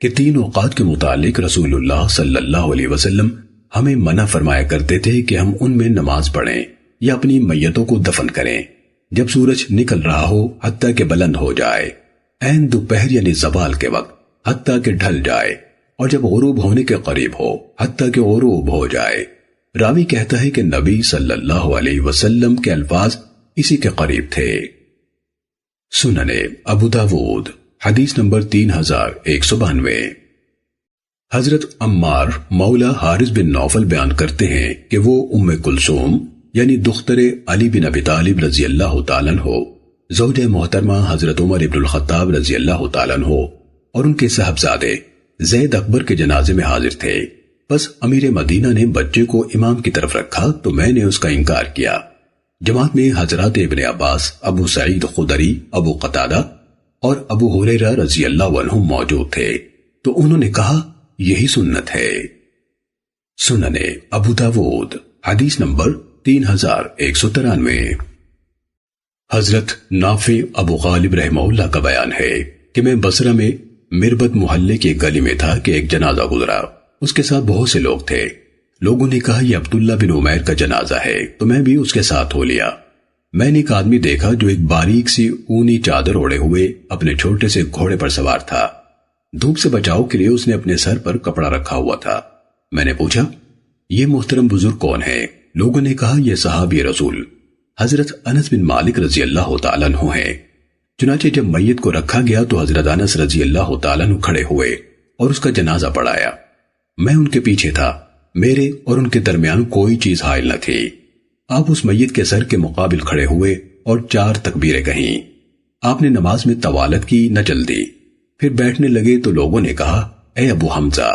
کہ 3 اوقات کے متعلق رسول اللہ صلی اللہ علیہ وسلم ہمیں منع فرمایا کرتے تھے کہ ہم ان میں نماز پڑھیں یا اپنی میتوں کو دفن کریں جب سورج نکل رہا ہو حتیٰ کہ بلند ہو جائے، عین دوپہر یعنی زوال کے وقت حتیٰ کہ ڈھل جائے، اور جب غروب ہونے کے قریب ہو حتیٰ کہ غروب ہو جائے۔ راوی کہتا ہے کہ نبی صلی اللہ علیہ وسلم کے الفاظ اسی کے قریب تھے۔ سنن ابو داود حدیث نمبر 3192۔ حضرت عمار مولا حارث بن نوفل بیان کرتے ہیں کہ وہ ام کلثوم یعنی دختر علی بن ابی طالب رضی اللہ تعالیٰ عنہ، زوجہ محترمہ حضرت عمر ابن الخطاب رضی اللہ تعالیٰ عنہ اور ان کے صاحبزادے زید اکبر کے جنازے میں حاضر تھے۔ بس امیر مدینہ نے بچے کو امام کی طرف رکھا تو میں نے اس کا انکار کیا۔ جماعت میں حضرات ابن عباس، ابو سعید خدری، ابو قتادہ اور ابو ہریرہ رضی اللہ عنہ موجود تھے، تو انہوں نے کہا یہی سنت ہے۔ سنن ابو داود حدیث نمبر 3193۔ حضرت نافع ابو غالب رحمہ اللہ کا بیان ہے کہ میں بصرہ میں مربد محلے کی گلی میں تھا کہ ایک جنازہ گزرا، اس کے ساتھ بہت سے لوگ تھے۔ لوگوں نے کہا یہ عبداللہ بن عمیر کا جنازہ ہے، تو میں بھی اس کے ساتھ ہو لیا۔ میں نے ایک آدمی دیکھا جو ایک باریک سی اونی چادر اوڑے ہوئے اپنے چھوٹے سے گھوڑے پر سوار تھا۔ دھوپ سے بچاؤ کے لیے اس نے اپنے سر پر کپڑا رکھا ہوا تھا۔ میں نے پوچھا یہ محترم بزرگ کون ہے؟ لوگوں نے کہا یہ صحابی رسول حضرت انس بن مالک رضی اللہ تعالیٰ عنہ ہیں۔ چنانچہ جب میت کو رکھا گیا تو حضرت انس رضی اللہ تعالیٰ عنہ کھڑے ہوئے اور اس کا جنازہ پڑھایا۔ میں ان کے پیچھے تھا، میرے اور ان کے درمیان کوئی چیز حائل نہ تھی۔ آپ اس میت کے سر کے مقابل کھڑے ہوئے اور 4 تکبیریں کہیں۔ آپ نے نماز میں طوالت کی نہ جلدی، پھر بیٹھنے لگے تو لوگوں نے کہا اے ابو حمزہ،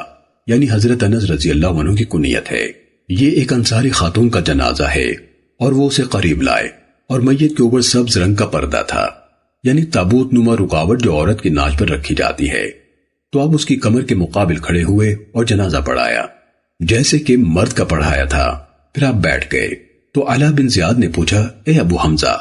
یعنی حضرت انس رضی اللہ عنہ کی کنیت ہے، یہ ایک انصاری خاتون کا جنازہ ہے، اور وہ اسے قریب لائے اور میت کے اوپر سبز رنگ کا پردہ تھا، یعنی تابوت نما رکاوٹ جو عورت کی ناچ پر رکھی جاتی ہے۔ تو آپ اس کی کمر کے مقابل کھڑے ہوئے اور جنازہ پڑھایا جیسے کہ مرد کا پڑھایا تھا۔ پھر آپ بیٹھ گئے تو علا بن زیاد نے پوچھا اے ابو حمزہ،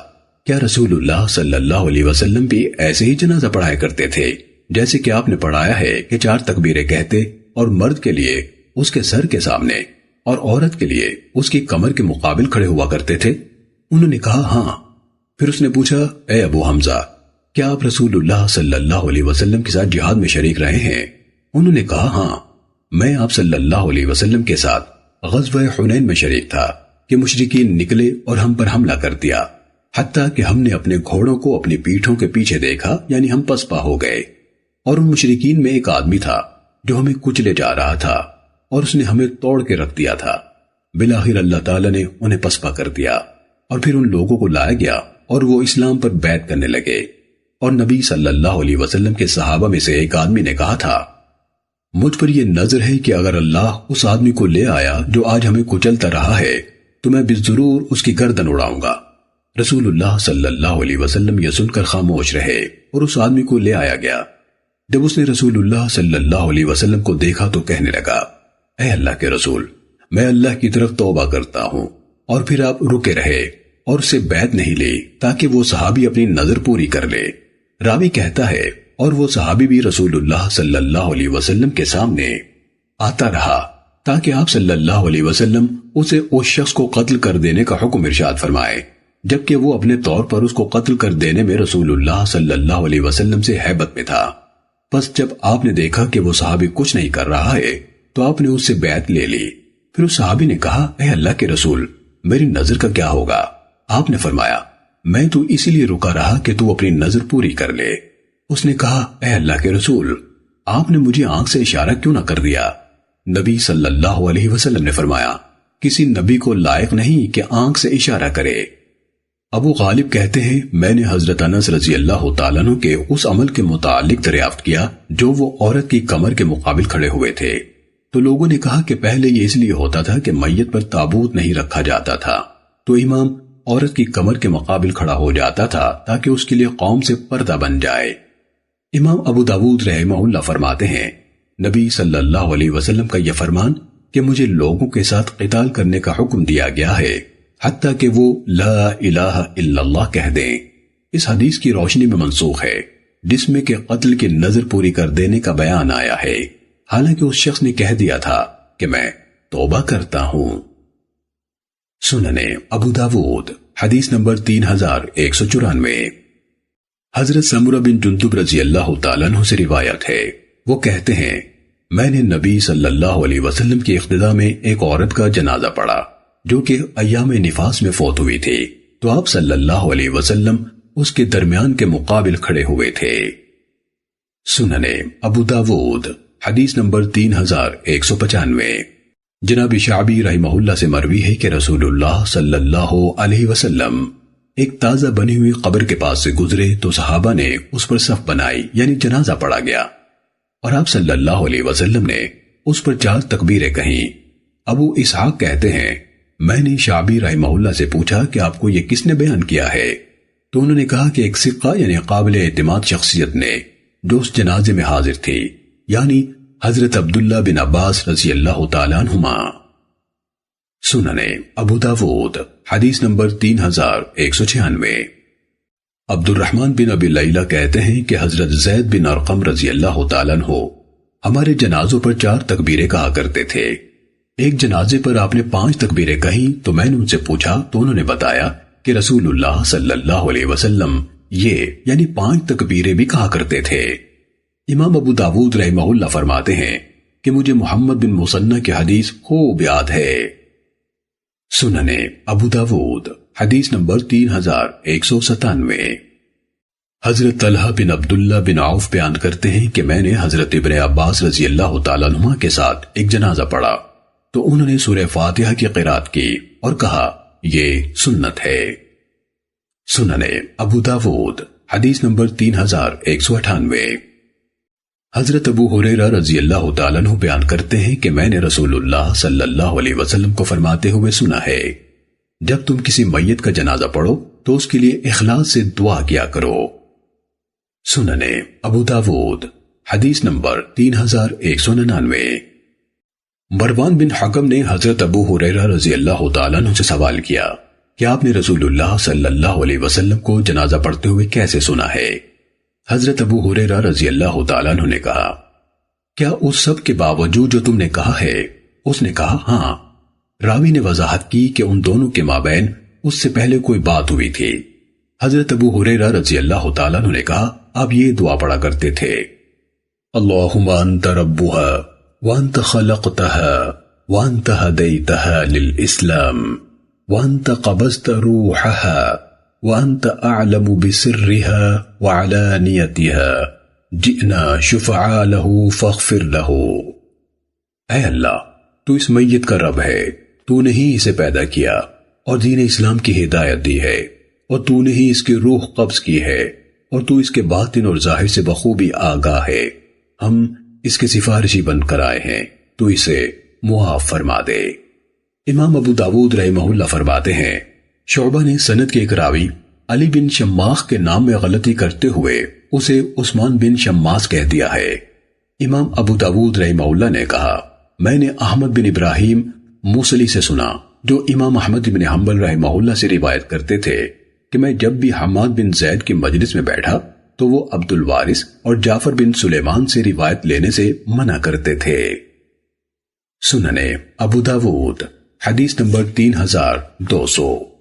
کیا رسول اللہ صلی اللہ علیہ وسلم بھی ایسے ہی جنازہ پڑھایا کرتے تھے جیسے کہ آپ نے پڑھایا ہے کہ 4 تکبیریں کہتے اور مرد کے لیے اس کے سر کے سامنے اور عورت کے لیے اس کی کمر کے مقابل کھڑے ہوا کرتے تھے؟ انہوں نے کہا ہاں۔ پھر اس نے پوچھا اے ابو حمزہ، کیا آپ رسول اللہ صلی اللہ علیہ وسلم کے ساتھ جہاد میں شریک رہے ہیں؟ انہوں نے کہا ہاں، میں آپ صلی اللہ علیہ وسلم کے ساتھ غزوہ حنین میں شریک تھا کہ مشرکین نکلے اور ہم پر حملہ کر دیا، حتیٰ کہ ہم نے اپنے گھوڑوں کو اپنی پیٹھوں کے پیچھے دیکھا، یعنی ہم پسپا ہو گئے، اور ان مشرکین میں ایک آدمی تھا جو ہمیں کچلے جا رہا تھا اور اس نے ہمیں توڑ کے رکھ دیا تھا۔ بالآخر اللہ تعالیٰ نے انہیں پسپا کر دیا اور پھر ان لوگوں کو لایا گیا اور وہ اسلام پر بیعت کرنے لگے، اور نبی صلی اللہ علیہ وسلم کے صحابہ میں سے ایک آدمی نے کہا تھا مجھ پر یہ نظر ہے کہ اگر اللہ اس آدمی کو لے آیا جو آج ہمیں کچلتا رہا ہے تو میں بالضرور اس کی گردن اڑاؤں گا۔ رسول اللہ صلی اللہ علیہ وسلم یہ سن کر خاموش رہے اور اس آدمی کو لے آیا گیا۔ جب اس نے رسول اللہ صلی اللہ علیہ وسلم کو دیکھا تو کہنے لگا اے اللہ کے رسول، میں اللہ کی طرف توبہ کرتا ہوں۔ اور پھر آپ رکے رہے اور اس سے بیعت نہیں لی تاکہ وہ صحابی اپنی نظر پوری کر لے۔ راوی کہتا ہے اور وہ صحابی بھی رسول اللہ صلی اللہ علیہ وسلم کے سامنے آتا رہا تاکہ آپ صلی اللہ علیہ وسلم اسے اس شخص کو قتل کر دینے کا حکم ارشاد فرمائے، جبکہ وہ اپنے طور پر اس کو قتل کر دینے میں رسول اللہ صلی اللہ علیہ وسلم سے ہیبت میں تھا۔ پس جب آپ نے دیکھا کہ وہ صحابی کچھ نہیں کر رہا ہے تو آپ نے اس سے بیعت لے لی۔ پھر اس صحابی نے کہا، اے اللہ کے رسول، میری نظر کا کیا ہوگا؟ آپ نے فرمایا، میں تو اسی لیے رکا رہا کہ تو اپنی نظر پوری کر لے۔ اس نے کہا، اے اللہ کے رسول، آپ نے مجھے آنکھ سے اشارہ کیوں نہ کر دیا؟ نبی صلی اللہ علیہ وسلم نے فرمایا، کسی نبی کو لائق نہیں کہ آنکھ سے اشارہ کرے۔ ابو غالب کہتے ہیں، میں نے حضرت انس رضی اللہ تعالیٰ عنہ کے اس عمل کے متعلق دریافت کیا جو وہ عورت کی کمر کے مقابل کھڑے ہوئے تھے، تو لوگوں نے کہا کہ پہلے یہ اس لیے ہوتا تھا کہ میت پر تابوت نہیں رکھا جاتا تھا، تو امام عورت کی کمر کے مقابل کھڑا ہو جاتا تھا تاکہ اس کے لیے قوم سے پردہ بن جائے۔ امام ابو داود رحمہ اللہ فرماتے ہیں، نبی صلی اللہ علیہ وسلم کا یہ فرمان کہ مجھے لوگوں کے ساتھ قتال کرنے کا حکم دیا گیا ہے حتیٰ کہ وہ لا الہ الا اللہ کہہ دیں، اس حدیث کی روشنی میں منسوخ ہے جس میں کہ قتل کی نظر پوری کر دینے کا بیان آیا ہے، حالانکہ اس شخص نے کہہ دیا تھا کہ میں توبہ کرتا ہوں۔ سننے ابو داود حدیث نمبر 3194۔ حضرت سمرہ بن جندب رضی اللہ تعالیٰ عنہ سے روایت ہے، وہ کہتے ہیں، میں نے نبی صلی اللہ علیہ وسلم کی اقتداء میں ایک عورت کا جنازہ پڑھا جو کہ ایام نفاس میں فوت ہوئی تھی، تو آپ صلی اللہ علیہ وسلم اس کے درمیان کے مقابل کھڑے ہوئے تھے۔ سننے ابو داود حدیث نمبر 3195۔ جناب شعبی رحمہ اللہ سے مروی ہے کہ رسول اللہ صلی اللہ علیہ وسلم ایک تازہ بنی ہوئی قبر کے پاس سے گزرے تو صحابہ نے اس پر صف بنائی، یعنی جنازہ پڑھا گیا، اور آپ صلی اللہ علیہ وسلم نے اس پر 4 تکبیریں کہیں۔ ابو اسحاق کہتے ہیں، میں نے شعبی رحمہ اللہ سے پوچھا کہ آپ کو یہ کس نے بیان کیا ہے؟ تو انہوں نے کہا کہ ایک ثقہ یعنی قابل اعتماد شخصیت نے جو اس جنازے میں حاضر تھی، یعنی حضرت عبداللہ بن عباس رضی اللہ تعالیٰ عنہما۔ سننے ابو داود حدیث نمبر 3196۔ عبد الرحمن بن ابی لیلہ کہتے ہیں کہ حضرت زید بن ارقم رضی اللہ تعالیٰ عنہ ہمارے جنازوں پر 4 تکبیریں کہا کرتے تھے۔ ایک جنازے پر آپ نے 5 تکبیریں کہیں تو میں نے ان سے پوچھا تو انہوں نے بتایا کہ رسول اللہ صلی اللہ علیہ وسلم یہ یعنی 5 تکبیریں بھی کہا کرتے تھے۔ امام ابو داود رحمہ اللہ فرماتے ہیں کہ مجھے محمد بن مثنى کی حدیث خوب یاد ہے۔ سننے ابو داود حدیث نمبر 3197۔ حضرت طلحہ بن عبداللہ بن عوف بیان کرتے ہیں کہ میں نے حضرت ابن عباس رضی اللہ تعالیٰ عنہما کے ساتھ ایک جنازہ پڑھا تو انہوں نے سورہ فاتحہ کی قرات کی اور کہا یہ سنت ہے۔ سننے ابو داود حدیث نمبر 3198۔ حضرت ابو ہریرہ رضی اللہ تعالیٰ عنہ بیان کرتے ہیں کہ میں نے رسول اللہ صلی اللہ علیہ وسلم کو فرماتے ہوئے سنا ہے، جب تم کسی میت کا جنازہ پڑھو تو اس کے لیے اخلاص سے دعا کیا کرو۔ سننے ابو داود حدیث نمبر 3199۔ مروان بن حکم نے حضرت ابو ہریرہ رضی اللہ تعالیٰ عنہ سے سوال کیا کہ آپ نے رسول اللہ صلی اللہ علیہ وسلم کو جنازہ پڑھتے ہوئے کیسے سنا ہے؟ حضرت ابو ہریرہ رضی اللہ تعالیٰ عنہ نے کہا، کیا اس سب کے باوجود جو تم نے کہا ہے؟ اس نے کہا ہاں۔ راوی نے وضاحت کی کہ ان دونوں کے مابین اس سے پہلے کوئی بات ہوئی تھی۔ حضرت ابو ہریرہ رضی اللہ تعالیٰ عنہ نے کہا، آپ یہ دعا پڑھا کرتے تھے، اللہم انت ربها وانت خلقتها وانت ہدیتها للاسلام وانت قبضت روحها وانت اعلم بسرها وعلانیتها جئنا شفعاء له فاغفر له۔ اے اللہ، تو اس میت کا رب ہے، تو نے ہی اسے پیدا کیا اور دین اسلام کی ہدایت دی ہے، اور تو نے ہی اس کی روح قبض کی ہے، اور تو اس کے باطن اور ظاہر سے بخوبی آگاہ ہے۔ ہم اس کے سفارشی بن کر آئے ہیں، تو اسے معاف فرما دے۔ امام ابو داود رحمہ اللہ فرماتے ہیں، شعبہ نے سند کے ایک راوی علی بن شماخ کے نام میں غلطی کرتے ہوئے اسے عثمان بن شماس کہہ دیا ہے۔ امام ابو داود رحمہ اللہ نے کہا، میں نے احمد بن ابراہیم موصلی سے سنا جو امام احمد بن حنبل رحمہ اللہ سے روایت کرتے تھے کہ میں جب بھی حماد بن زید کی مجلس میں بیٹھا تو وہ عبد الوارث اور جعفر بن سلیمان سے روایت لینے سے منع کرتے تھے۔ سننے ابو داود حدیث نمبر 3200